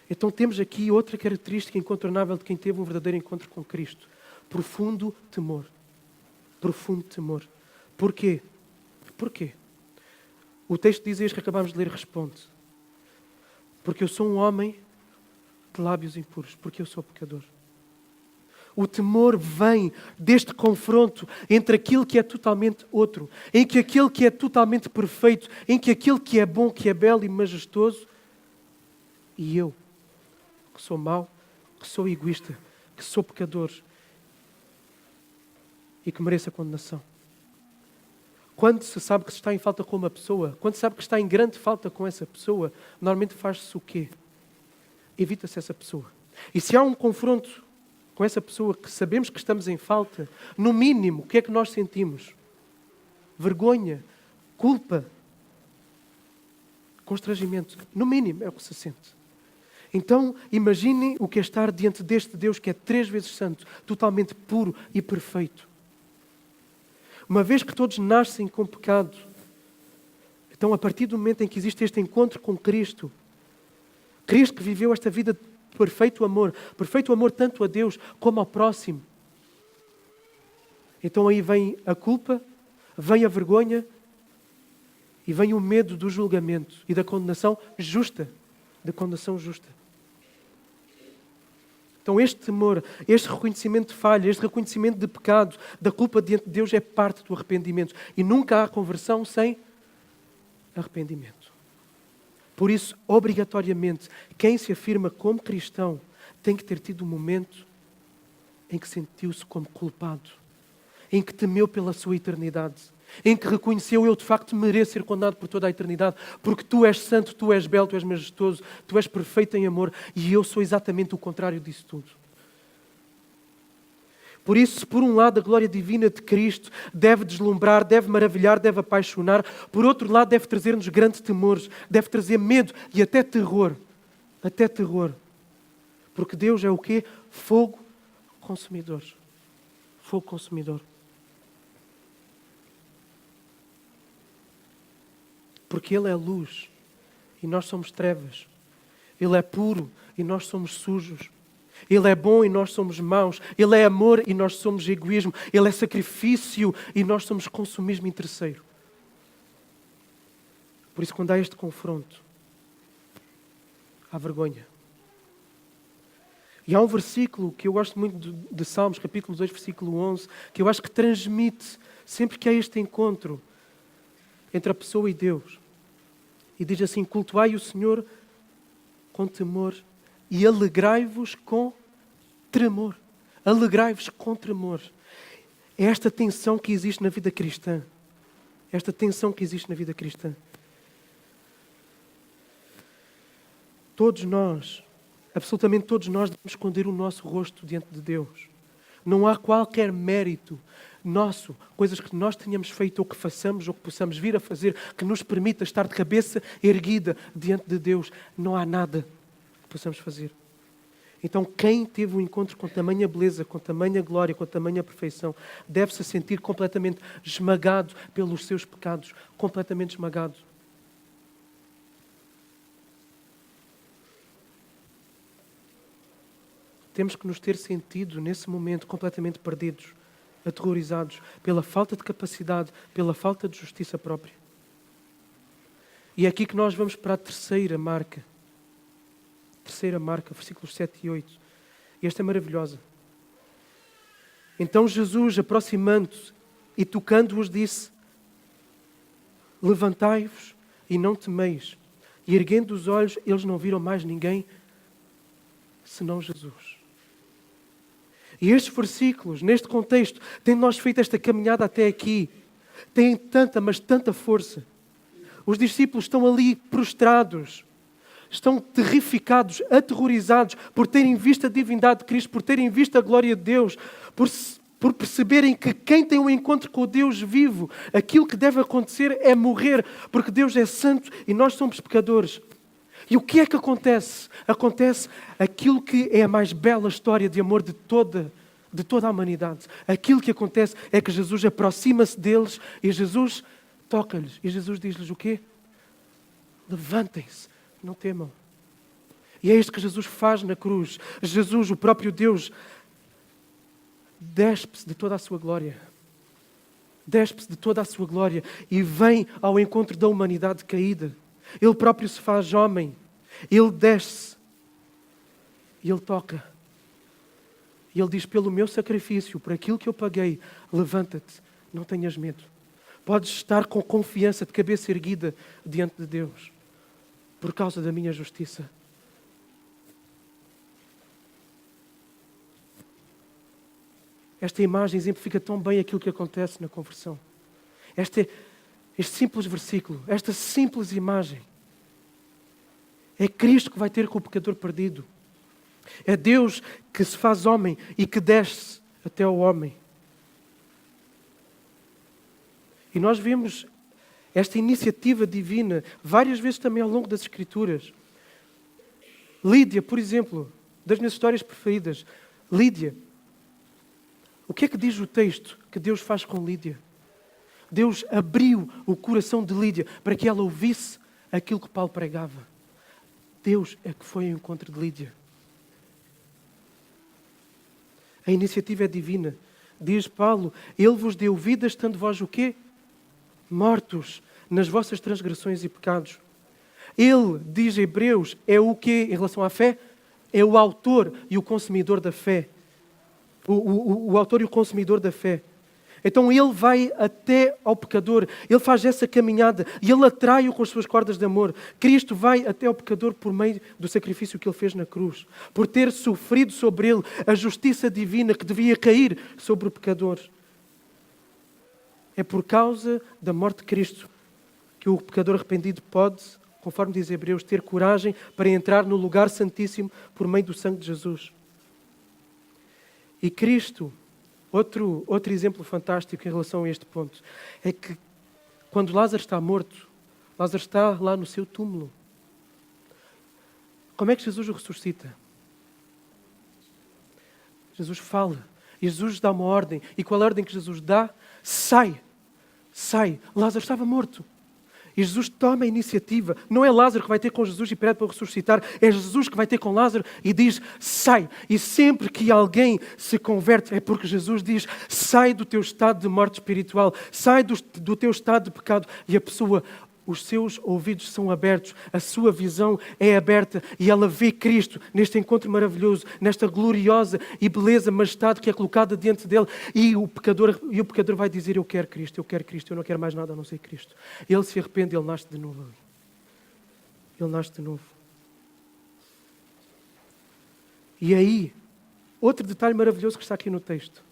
Então temos aqui outra característica incontornável de quem teve um verdadeiro encontro com Cristo. Profundo temor. Profundo temor. Porquê? Porquê? O texto de Isaías que acabámos de ler responde: porque eu sou um homem de lábios impuros, porque eu sou pecador. O temor vem deste confronto entre aquilo que é totalmente outro, em que aquele que é totalmente perfeito, em que aquele que é bom, que é belo e majestoso, e eu, que sou mau, que sou egoísta, que sou pecador e que mereço a condenação. Quando se sabe que se está em falta com uma pessoa, quando se sabe que está em grande falta com essa pessoa, normalmente faz-se o quê? Evita-se essa pessoa. E se há um confronto com essa pessoa que sabemos que estamos em falta, no mínimo, o que é que nós sentimos? Vergonha, culpa, constrangimento. No mínimo é o que se sente. Então, imaginem o que é estar diante deste Deus que é 3 vezes santo, totalmente puro e perfeito. Uma vez que todos nascem com pecado, então a partir do momento em que existe este encontro com Cristo, Cristo que viveu esta vida de perfeito amor tanto a Deus como ao próximo, então aí vem a culpa, vem a vergonha e vem o medo do julgamento e da condenação justa. Da condenação justa. Então este temor, este reconhecimento de falha, este reconhecimento de pecado, da culpa diante de Deus é parte do arrependimento. E nunca há conversão sem arrependimento. Por isso, obrigatoriamente, quem se afirma como cristão tem que ter tido um momento em que sentiu-se como culpado, em que temeu pela sua eternidade, em que reconheceu: eu de facto mereço ser condenado por toda a eternidade, porque tu és santo, tu és belo, tu és majestoso, tu és perfeito em amor, e eu sou exatamente o contrário disso tudo. Por isso, se por um lado a glória divina de Cristo deve deslumbrar, deve maravilhar, deve apaixonar, por outro lado deve trazer-nos grandes temores, deve trazer medo e até terror. Até terror. Porque Deus é o quê? Fogo consumidor. Fogo consumidor. Porque Ele é luz e nós somos trevas. Ele é puro e nós somos sujos. Ele é bom e nós somos maus. Ele é amor e nós somos egoísmo. Ele é sacrifício e nós somos consumismo interesseiro. Por isso, quando há este confronto, há vergonha. E há um versículo que eu gosto muito de Salmos, capítulo 2, versículo 11, que eu acho que transmite, sempre que há este encontro entre a pessoa e Deus. E diz assim: cultuai o Senhor com temor e alegrai-vos com tremor. Alegrai-vos com tremor. É esta tensão que existe na vida cristã. Esta tensão que existe na vida cristã. Todos nós, absolutamente todos nós, devemos esconder o nosso rosto diante de Deus. Não há qualquer mérito nosso, coisas que nós tenhamos feito ou que façamos ou que possamos vir a fazer, que nos permita estar de cabeça erguida diante de Deus. Não há nada que possamos fazer. Então, quem teve um encontro com tamanha beleza, com tamanha glória, com tamanha perfeição, deve-se sentir completamente esmagado pelos seus pecados, completamente esmagado. Temos que nos ter sentido, nesse momento, completamente perdidos, aterrorizados pela falta de capacidade, pela falta de justiça própria. E é aqui que nós vamos para a terceira marca. Terceira marca, versículos 7 e 8. E esta é maravilhosa. Então Jesus, aproximando-se e tocando-os, disse: levantai-vos e não temeis. E erguendo os olhos, eles não viram mais ninguém senão Jesus. E estes versículos, neste contexto, tendo nós feito esta caminhada até aqui, têm tanta, mas tanta força. Os discípulos estão ali prostrados. Estão terrificados, aterrorizados por terem visto a divindade de Cristo, por terem visto a glória de Deus, por perceberem que quem tem um encontro com o Deus vivo, aquilo que deve acontecer é morrer, porque Deus é santo e nós somos pecadores. E o que é que acontece? Acontece aquilo que é a mais bela história de amor de toda a humanidade. Aquilo que acontece é que Jesus aproxima-se deles e Jesus toca-lhes. E Jesus diz-lhes o quê? Levantem-se, não temam. E é isto que Jesus faz na cruz. Jesus, o próprio Deus, despe-se de toda a sua glória. Despe-se de toda a sua glória e vem ao encontro da humanidade caída. Ele próprio se faz homem. Ele desce. E Ele toca. E Ele diz, pelo meu sacrifício, por aquilo que eu paguei, levanta-te, não tenhas medo. Podes estar com confiança, de cabeça erguida, diante de Deus, por causa da minha justiça. Esta imagem exemplifica tão bem aquilo que acontece na conversão. Este simples versículo, esta simples imagem, é Cristo que vai ter com o pecador perdido. É Deus que se faz homem e que desce até ao homem. E nós vemos esta iniciativa divina várias vezes também ao longo das Escrituras. Lídia, por exemplo, das minhas histórias preferidas. Lídia. O que é que diz o texto que Deus faz com Lídia? Deus abriu o coração de Lídia para que ela ouvisse aquilo que Paulo pregava. Deus é que foi ao encontro de Lídia. A iniciativa é divina. Diz Paulo, Ele vos deu vida estando vós o quê? Mortos nas vossas transgressões e pecados. Ele, diz Hebreus, é o quê em relação à fé? É o autor e o consumidor da fé. O autor e o consumidor da fé. Então Ele vai até ao pecador, Ele faz essa caminhada e Ele atrai-o com as suas cordas de amor. Cristo vai até ao pecador por meio do sacrifício que Ele fez na cruz, por ter sofrido sobre Ele a justiça divina que devia cair sobre o pecador. É por causa da morte de Cristo que o pecador arrependido pode, conforme diz Hebreus, ter coragem para entrar no lugar santíssimo por meio do sangue de Jesus. E Cristo, outro exemplo fantástico em relação a este ponto, é que quando Lázaro está morto, Lázaro está lá no seu túmulo. Como é que Jesus o ressuscita? Jesus fala. E Jesus dá uma ordem. E qual é a ordem que Jesus dá? Sai. Sai. Lázaro estava morto. E Jesus toma a iniciativa. Não é Lázaro que vai ter com Jesus e pede para o ressuscitar. É Jesus que vai ter com Lázaro e diz, sai. E sempre que alguém se converte, é porque Jesus diz, sai do teu estado de morte espiritual. Sai do teu estado de pecado. E a pessoa, os seus ouvidos são abertos. A sua visão é aberta. E ela vê Cristo neste encontro maravilhoso, nesta gloriosa e beleza, majestade que é colocada diante dele. E o pecador vai dizer, eu quero Cristo, eu não quero mais nada a não ser Cristo. Ele se arrepende, ele nasce de novo. Ele nasce de novo. E aí, outro detalhe maravilhoso que está aqui no texto,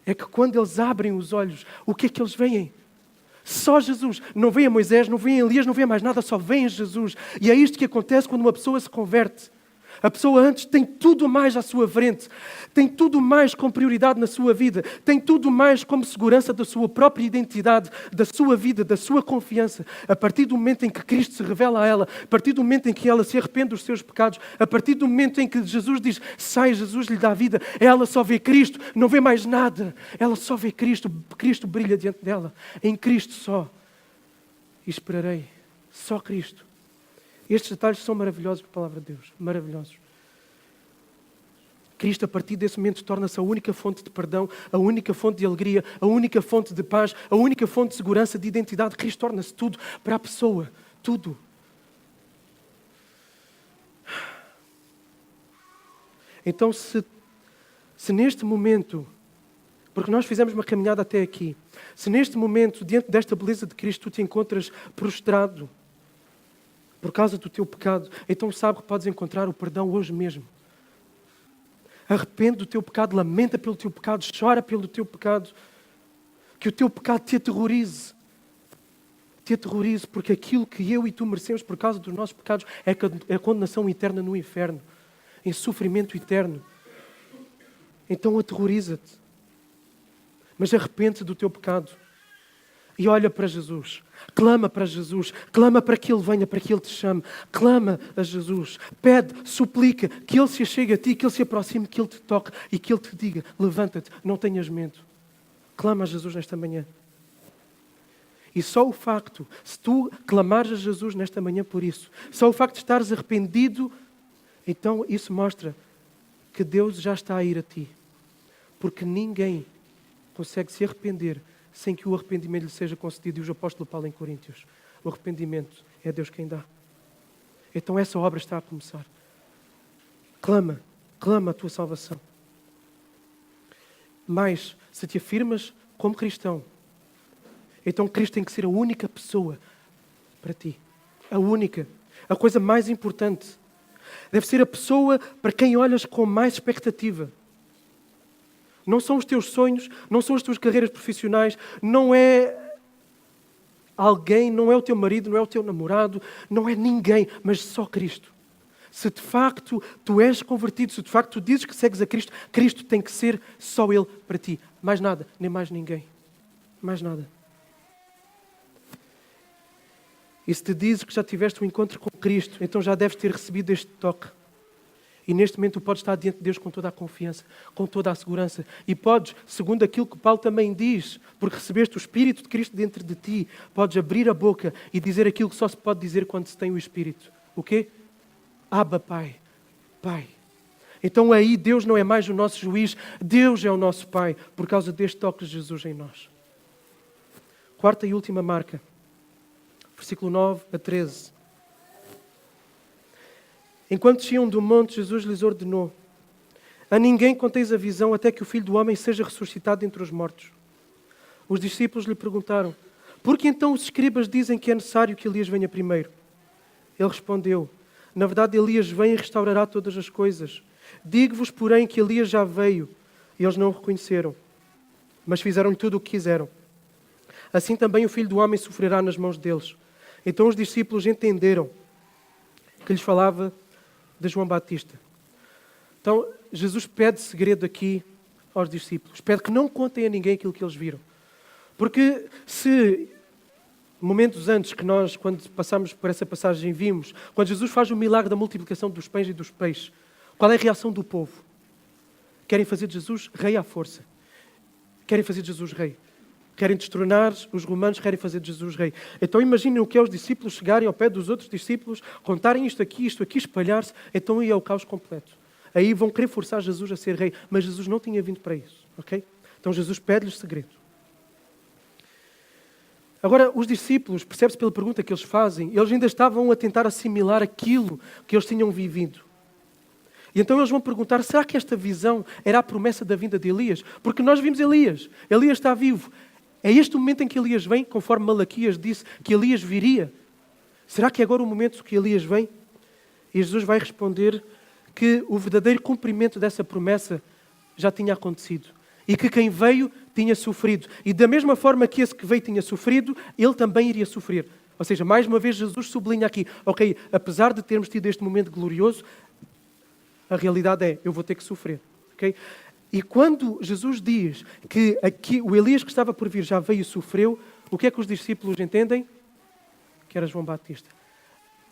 é que quando eles abrem os olhos, o que é que eles veem? Só Jesus. Não vem a Moisés, não vem a Elias, não vem mais nada, só vem a Jesus. E é isto que acontece quando uma pessoa se converte. A pessoa antes tem tudo mais à sua frente, tem tudo mais como prioridade na sua vida, tem tudo mais como segurança da sua própria identidade, da sua vida, da sua confiança. A partir do momento em que Cristo se revela a ela, a partir do momento em que ela se arrepende dos seus pecados, a partir do momento em que Jesus diz, sai, Jesus lhe dá vida, ela só vê Cristo, não vê mais nada. Ela só vê Cristo, Cristo brilha diante dela. Em Cristo só. E esperarei. Só Cristo. Estes detalhes são maravilhosos para a palavra de Deus. Maravilhosos. Cristo, a partir desse momento, torna-se a única fonte de perdão, a única fonte de alegria, a única fonte de paz, a única fonte de segurança, de identidade. Cristo torna-se tudo para a pessoa. Tudo. Então, se neste momento, porque nós fizemos uma caminhada até aqui, se neste momento, diante desta beleza de Cristo, tu te encontras prostrado, por causa do teu pecado, então sabe que podes encontrar o perdão hoje mesmo. Arrepende do teu pecado, lamenta pelo teu pecado, chora pelo teu pecado. Que o teu pecado te aterrorize. te aterrorize, porque aquilo que eu e tu merecemos por causa dos nossos pecados é a condenação eterna no inferno, em sofrimento eterno. Então aterroriza-te. Mas arrepende-te do teu pecado. E olha para Jesus. Clama para Jesus. Clama para que Ele venha, para que Ele te chame. Clama a Jesus. Pede, suplica, que Ele se achegue a ti, que Ele se aproxime, que Ele te toque e que Ele te diga, levanta-te, não tenhas medo. Clama a Jesus nesta manhã. E só o facto, se tu clamares a Jesus nesta manhã por isso, só o facto de estares arrependido, então isso mostra que Deus já está a ir a ti. Porque ninguém consegue se arrepender sem que o arrependimento lhe seja concedido. E o apóstolo Paulo em Coríntios, o arrependimento é Deus quem dá. Então essa obra está a começar. Clama a tua salvação. Mas, se te afirmas como cristão, então Cristo tem que ser a única pessoa para ti. A única. A coisa mais importante. Deve ser a pessoa para quem olhas com mais expectativa. Não são os teus sonhos, não são as tuas carreiras profissionais, não é alguém, não é o teu marido, não é o teu namorado, não é ninguém, mas só Cristo. Se de facto tu és convertido, se de facto tu dizes que segues a Cristo, Cristo tem que ser só Ele para ti. Mais nada, nem mais ninguém. Mais nada. E se te dizes que já tiveste um encontro com Cristo, então já deves ter recebido este toque. E neste momento tu podes estar diante de Deus com toda a confiança, com toda a segurança. E podes, segundo aquilo que Paulo também diz, porque recebeste o Espírito de Cristo dentro de ti, podes abrir a boca e dizer aquilo que só se pode dizer quando se tem o Espírito. O quê? Abba, Pai. Pai. Então aí Deus não é mais o nosso juiz, Deus é o nosso Pai, por causa deste toque de Jesus em nós. Quarta e última marca. Versículo 9 a 13. Enquanto desciam do monte, Jesus lhes ordenou: a ninguém conteis a visão até que o Filho do Homem seja ressuscitado entre os mortos. Os discípulos lhe perguntaram: por que então os escribas dizem que é necessário que Elias venha primeiro? Ele respondeu: na verdade Elias vem e restaurará todas as coisas. Digo-vos, porém, que Elias já veio e eles não o reconheceram, mas fizeram-lhe tudo o que quiseram. Assim também o Filho do Homem sofrerá nas mãos deles. Então os discípulos entenderam que lhes falava de João Batista. Então Jesus pede segredo aqui aos discípulos. Pede que não contem a ninguém aquilo que eles viram. Porque se momentos antes que nós, quando passámos por essa passagem, vimos, quando Jesus faz o milagre da multiplicação dos pães e dos peixes, qual é a reação do povo? Querem fazer de Jesus rei à força. Querem fazer de Jesus rei. Querem destronar os romanos, querem fazer de Jesus rei. Então imaginem o que é os discípulos chegarem ao pé dos outros discípulos, contarem isto aqui, espalhar-se, então aí é o caos completo. Aí vão querer forçar Jesus a ser rei, mas Jesus não tinha vindo para isso. Okay? Então Jesus pede-lhes segredo. Agora, os discípulos, percebe-se pela pergunta que eles fazem, eles ainda estavam a tentar assimilar aquilo que eles tinham vivido. E então eles vão perguntar, será que esta visão era a promessa da vinda de Elias? Porque nós vimos Elias está vivo. É este o momento em que Elias vem, conforme Malaquias disse que Elias viria? Será que é agora o momento que Elias vem? E Jesus vai responder que o verdadeiro cumprimento dessa promessa já tinha acontecido. E que quem veio tinha sofrido. E da mesma forma que esse que veio tinha sofrido, ele também iria sofrer. Ou seja, mais uma vez Jesus sublinha aqui, ok, apesar de termos tido este momento glorioso, a realidade é, eu vou ter que sofrer. Okay? E quando Jesus diz que aqui, o Elias que estava por vir já veio e sofreu, o que é que os discípulos entendem? Que era João Batista.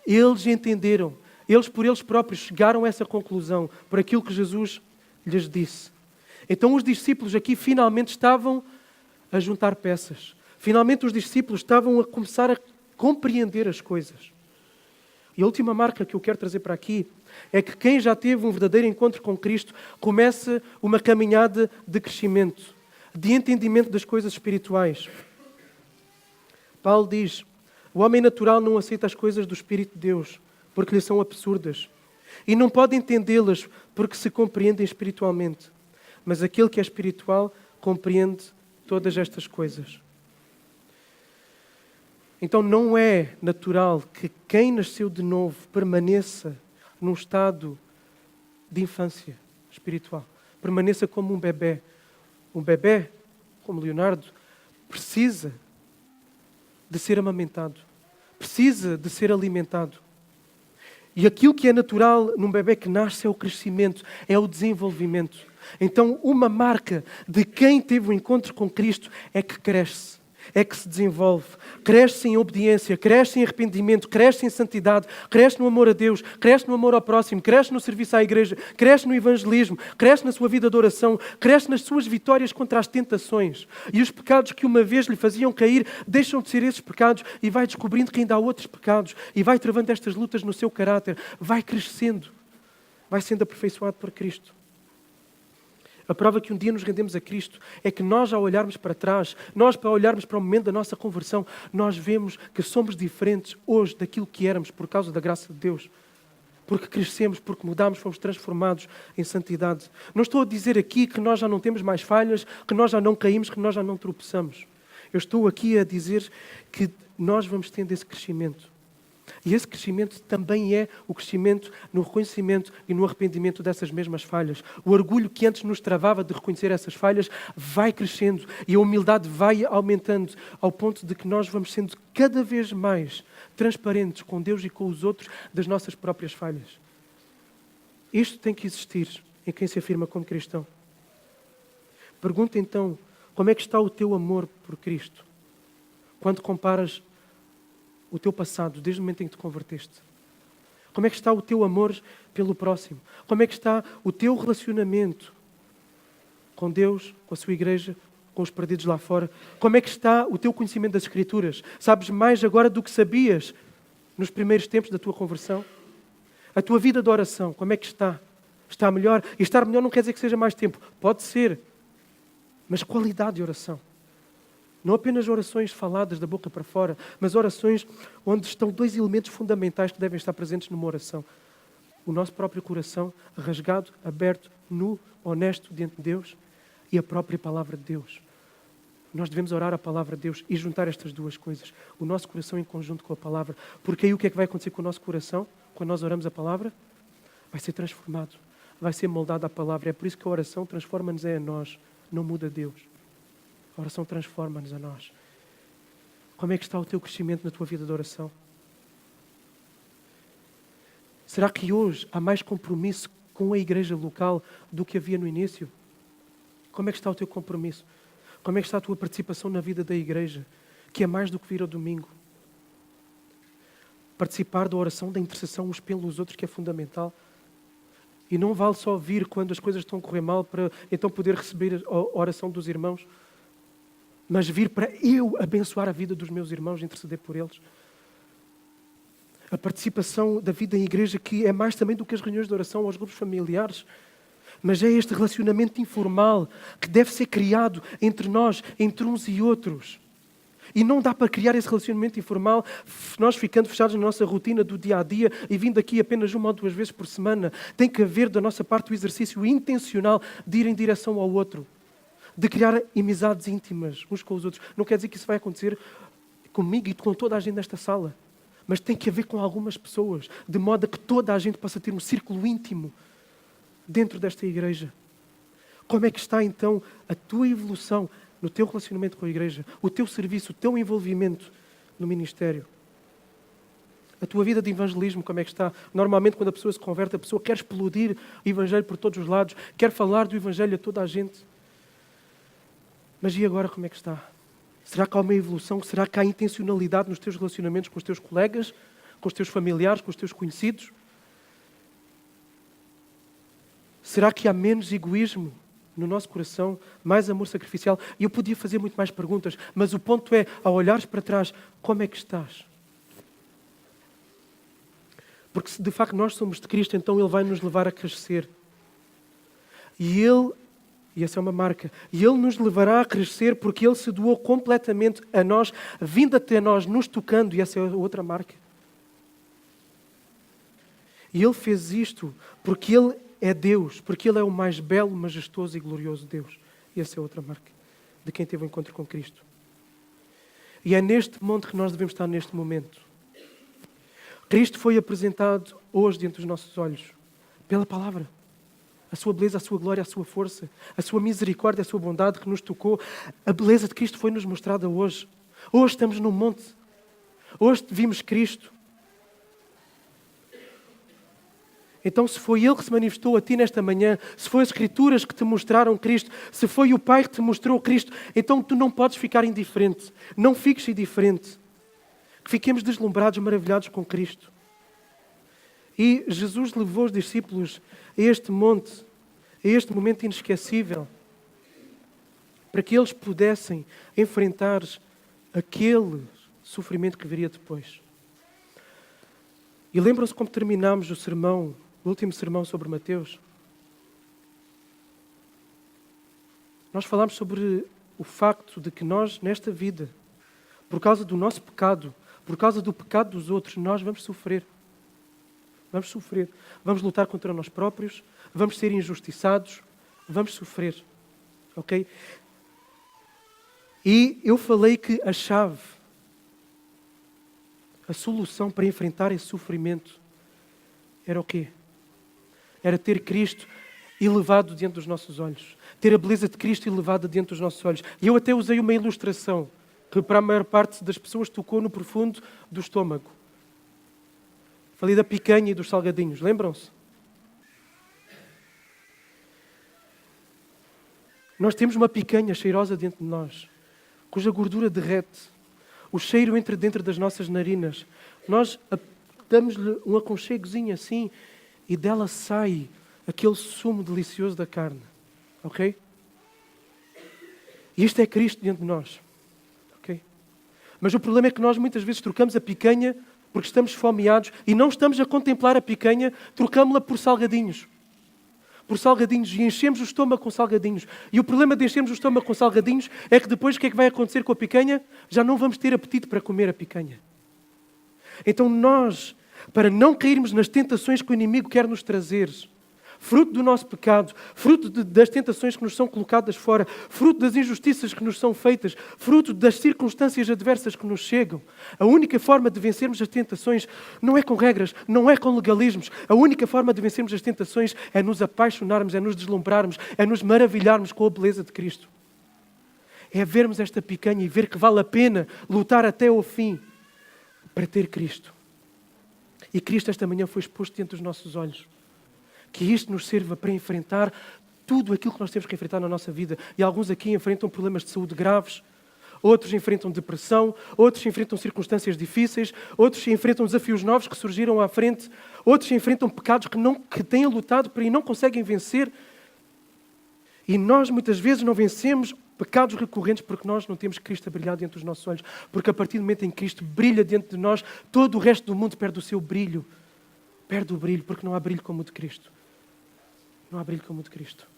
Eles entenderam. Eles por eles próprios chegaram a essa conclusão por aquilo que Jesus lhes disse. Então os discípulos aqui finalmente estavam a juntar peças. Finalmente os discípulos estavam a começar a compreender as coisas. E a última marca que eu quero trazer para aqui é que quem já teve um verdadeiro encontro com Cristo começa uma caminhada de crescimento, de entendimento das coisas espirituais. Paulo diz, o homem natural não aceita as coisas do Espírito de Deus, porque lhe são absurdas. E não pode entendê-las porque se compreendem espiritualmente. Mas aquele que é espiritual compreende todas estas coisas. Então não é natural que quem nasceu de novo permaneça num estado de infância espiritual. Permaneça como um bebé. Um bebé, como Leonardo, precisa de ser amamentado. Precisa de ser alimentado. E aquilo que é natural num bebê que nasce é o crescimento, é o desenvolvimento. Então, uma marca de quem teve o encontro com Cristo é que cresce, é que se desenvolve. Cresce em obediência, cresce em arrependimento, cresce em santidade, cresce no amor a Deus, cresce no amor ao próximo, cresce no serviço à igreja, cresce no evangelismo, cresce na sua vida de oração, cresce nas suas vitórias contra as tentações. E os pecados que uma vez lhe faziam cair deixam de ser esses pecados e vai descobrindo que ainda há outros pecados e vai travando estas lutas no seu caráter, vai crescendo, vai sendo aperfeiçoado por Cristo. A prova que um dia nos rendemos a Cristo é que nós, ao olharmos para trás, nós, ao olharmos para o momento da nossa conversão, nós vemos que somos diferentes hoje daquilo que éramos por causa da graça de Deus. Porque crescemos, porque mudamos, fomos transformados em santidade. Não estou a dizer aqui que nós já não temos mais falhas, que nós já não caímos, que nós já não tropeçamos. Eu estou aqui a dizer que nós vamos tendo esse crescimento. E esse crescimento também é o crescimento no reconhecimento e no arrependimento dessas mesmas falhas. O orgulho que antes nos travava de reconhecer essas falhas vai crescendo e a humildade vai aumentando ao ponto de que nós vamos sendo cada vez mais transparentes com Deus e com os outros das nossas próprias falhas. Isto tem que existir em quem se afirma como cristão. Pergunta então, como é que está o teu amor por Cristo? Quando comparas o teu passado, desde o momento em que te converteste? Como é que está o teu amor pelo próximo? Como é que está o teu relacionamento com Deus, com a sua igreja, com os perdidos lá fora? Como é que está o teu conhecimento das Escrituras? Sabes mais agora do que sabias nos primeiros tempos da tua conversão? A tua vida de oração, como é que está? Está melhor? E estar melhor não quer dizer que seja mais tempo. Pode ser. Mas qualidade de oração. Não apenas orações faladas da boca para fora, mas orações onde estão dois elementos fundamentais que devem estar presentes numa oração. O nosso próprio coração, rasgado, aberto, nu, honesto diante de Deus, e a própria palavra de Deus. Nós devemos orar a palavra de Deus e juntar estas duas coisas. O nosso coração em conjunto com a palavra. Porque aí o que é que vai acontecer com o nosso coração quando nós oramos a palavra? Vai ser transformado, vai ser moldado à palavra. É por isso que a oração transforma-nos a nós, não muda Deus. A oração transforma-nos a nós. Como é que está o teu crescimento na tua vida de oração? Será que hoje há mais compromisso com a igreja local do que havia no início? Como é que está o teu compromisso? Como é que está a tua participação na vida da igreja? Que é mais do que vir ao domingo. Participar da oração, da intercessão uns pelos outros, que é fundamental. E não vale só vir quando as coisas estão a correr mal para então poder receber a oração dos irmãos, mas vir para eu abençoar a vida dos meus irmãos, interceder por eles. A participação da vida em igreja, que é mais também do que as reuniões de oração ou os grupos familiares, mas é este relacionamento informal que deve ser criado entre nós, entre uns e outros. E não dá para criar esse relacionamento informal nós ficando fechados na nossa rotina do dia a dia e vindo aqui apenas uma ou duas vezes por semana. Tem que haver da nossa parte o exercício intencional de ir em direção ao outro, de criar amizades íntimas uns com os outros. Não quer dizer que isso vai acontecer comigo e com toda a gente nesta sala, mas tem que haver com algumas pessoas, de modo a que toda a gente possa ter um círculo íntimo dentro desta igreja. Como é que está então a tua evolução no teu relacionamento com a igreja, o teu serviço, o teu envolvimento no ministério? A tua vida de evangelismo, como é que está? Normalmente, quando a pessoa se converte, a pessoa quer explodir o evangelho por todos os lados, quer falar do evangelho a toda a gente. Mas e agora como é que está? Será que há uma evolução? Será que há intencionalidade nos teus relacionamentos com os teus colegas, com os teus familiares, com os teus conhecidos? Será que há menos egoísmo no nosso coração, mais amor sacrificial? E eu podia fazer muito mais perguntas, mas o ponto é, ao olhares para trás, como é que estás? Porque se de facto nós somos de Cristo, então Ele vai nos levar a crescer. E essa é uma marca. E Ele nos levará a crescer porque Ele se doou completamente a nós, vindo até nós, nos tocando. E essa é outra marca. E Ele fez isto porque Ele é Deus, porque Ele é o mais belo, majestoso e glorioso Deus. E essa é outra marca de quem teve o encontro com Cristo. E é neste monte que nós devemos estar neste momento. Cristo foi apresentado hoje diante dos nossos olhos pela palavra. A sua beleza, a sua glória, a sua força, a sua misericórdia, a sua bondade que nos tocou. A beleza de Cristo foi-nos mostrada hoje. Hoje estamos num monte Hoje vimos Cristo. Então, se foi Ele que se manifestou a ti nesta manhã, se foi as Escrituras que te mostraram Cristo, se foi o Pai que te mostrou Cristo, então tu não podes ficar indiferente. Não fiques indiferente. Que fiquemos deslumbrados, maravilhados com Cristo. E Jesus levou os discípulos a este monte, a este momento inesquecível, para que eles pudessem enfrentar aquele sofrimento que viria depois. E lembram-se como terminámos o sermão, o último sermão sobre Mateus? Nós falámos sobre o facto de que nós, nesta vida, por causa do nosso pecado, por causa do pecado dos outros, nós vamos sofrer. Vamos sofrer. Vamos lutar contra nós próprios, vamos ser injustiçados, vamos sofrer. Ok? E eu falei que a chave, a solução para enfrentar esse sofrimento era o quê? Era ter Cristo elevado diante dos nossos olhos. Ter a beleza de Cristo elevada diante dos nossos olhos. E eu até usei uma ilustração que para a maior parte das pessoas tocou no profundo do estômago. Falei da picanha e dos salgadinhos, lembram-se? Nós temos uma picanha cheirosa dentro de nós, cuja gordura derrete. O cheiro entra dentro das nossas narinas. Nós damos-lhe um aconchegozinho assim e dela sai aquele sumo delicioso da carne. Ok? E isto é Cristo dentro de nós. Ok? Mas o problema é que nós muitas vezes trocamos a picanha porque estamos esfomeados e não estamos a contemplar a picanha, trocamos-la por salgadinhos. Por salgadinhos e enchemos o estômago com salgadinhos. E o problema de enchermos o estômago com salgadinhos é que depois o que é que vai acontecer com a picanha? Já não vamos ter apetite para comer a picanha. Então nós, para não cairmos nas tentações que o inimigo quer nos trazer, fruto do nosso pecado, fruto das tentações que nos são colocadas fora, fruto das injustiças que nos são feitas, fruto das circunstâncias adversas que nos chegam. A única forma de vencermos as tentações não é com regras, não é com legalismos. A única forma de vencermos as tentações é nos apaixonarmos, é nos deslumbrarmos, é nos maravilharmos com a beleza de Cristo. É vermos esta picanha e ver que vale a pena lutar até ao fim para ter Cristo. E Cristo esta manhã foi exposto diante dos nossos olhos. Que isto nos sirva para enfrentar tudo aquilo que nós temos que enfrentar na nossa vida. E alguns aqui enfrentam problemas de saúde graves, outros enfrentam depressão, outros enfrentam circunstâncias difíceis, outros enfrentam desafios novos que surgiram à frente, outros enfrentam pecados que têm lutado para e não conseguem vencer. E nós muitas vezes não vencemos pecados recorrentes porque nós não temos Cristo a brilhar diante dos nossos olhos. Porque a partir do momento em que Cristo brilha diante de nós, todo o resto do mundo perde o seu brilho. Perde o brilho, porque não há brilho como o de Cristo. Não há brilho como o de Cristo.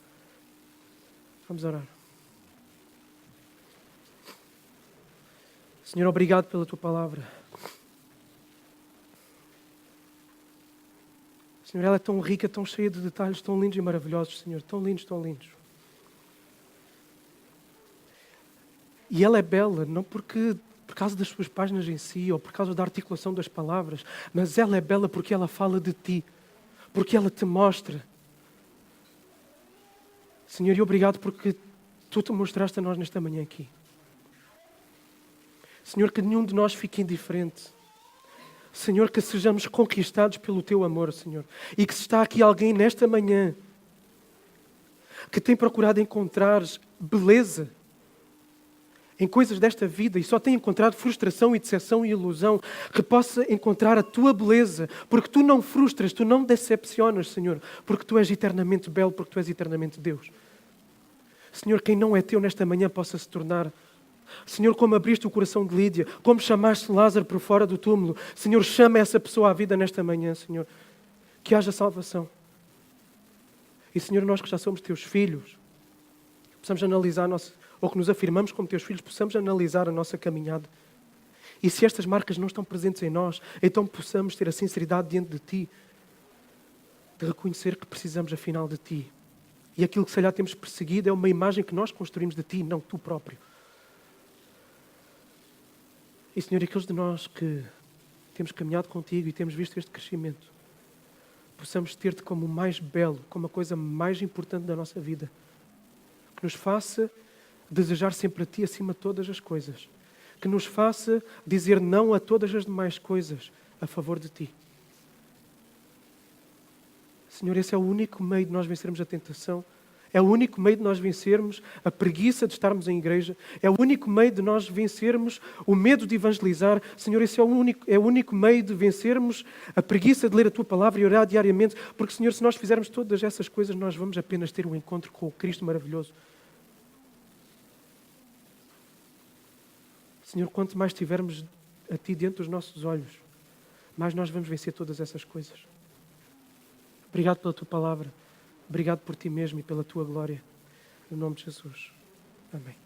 Vamos orar. Senhor, obrigado pela Tua palavra. Senhor, ela é tão rica, tão cheia de detalhes, tão lindos e maravilhosos, Senhor. Tão lindos, tão lindos. E ela é bela, não por causa das suas páginas em si, ou por causa da articulação das palavras, mas ela é bela porque ela fala de Ti, porque ela te mostra. Senhor, e obrigado porque Tu te mostraste a nós nesta manhã aqui. Senhor, que nenhum de nós fique indiferente. Senhor, que sejamos conquistados pelo Teu amor, Senhor. E que se está aqui alguém nesta manhã que tem procurado encontrar beleza em coisas desta vida e só tem encontrado frustração e decepção e ilusão, que possa encontrar a Tua beleza, porque Tu não frustras, Tu não decepcionas, Senhor, porque Tu és eternamente belo, porque Tu és eternamente Deus. Senhor, quem não é Teu nesta manhã possa se tornar. Senhor, como abriste o coração de Lídia, como chamaste Lázaro por fora do túmulo, Senhor, chama essa pessoa à vida nesta manhã, Senhor, que haja salvação. E Senhor, nós que já somos Teus filhos, possamos analisar ou que nos afirmamos como Teus filhos, possamos analisar a nossa caminhada. E se estas marcas não estão presentes em nós, então possamos ter a sinceridade diante de Ti, de reconhecer que precisamos afinal de Ti. E aquilo que se calhar temos perseguido é uma imagem que nós construímos de Ti, não Tu próprio. E Senhor, aqueles de nós que temos caminhado contigo e temos visto este crescimento, possamos ter-te como o mais belo, como a coisa mais importante da nossa vida. Que nos faça desejar sempre a Ti acima de todas as coisas. que nos faça dizer não a todas as demais coisas a favor de Ti. Senhor, esse é o único meio de nós vencermos a tentação. É o único meio de nós vencermos a preguiça de estarmos em igreja. É o único meio de nós vencermos o medo de evangelizar. Senhor, esse é o único meio de vencermos a preguiça de ler a Tua palavra e orar diariamente. Porque, Senhor, se nós fizermos todas essas coisas, nós vamos apenas ter um encontro com o Cristo maravilhoso. Senhor, quanto mais tivermos a Ti diante dos nossos olhos, mais nós vamos vencer todas essas coisas. Obrigado pela Tua palavra. Obrigado por Ti mesmo e pela Tua glória. Em nome de Jesus. Amém.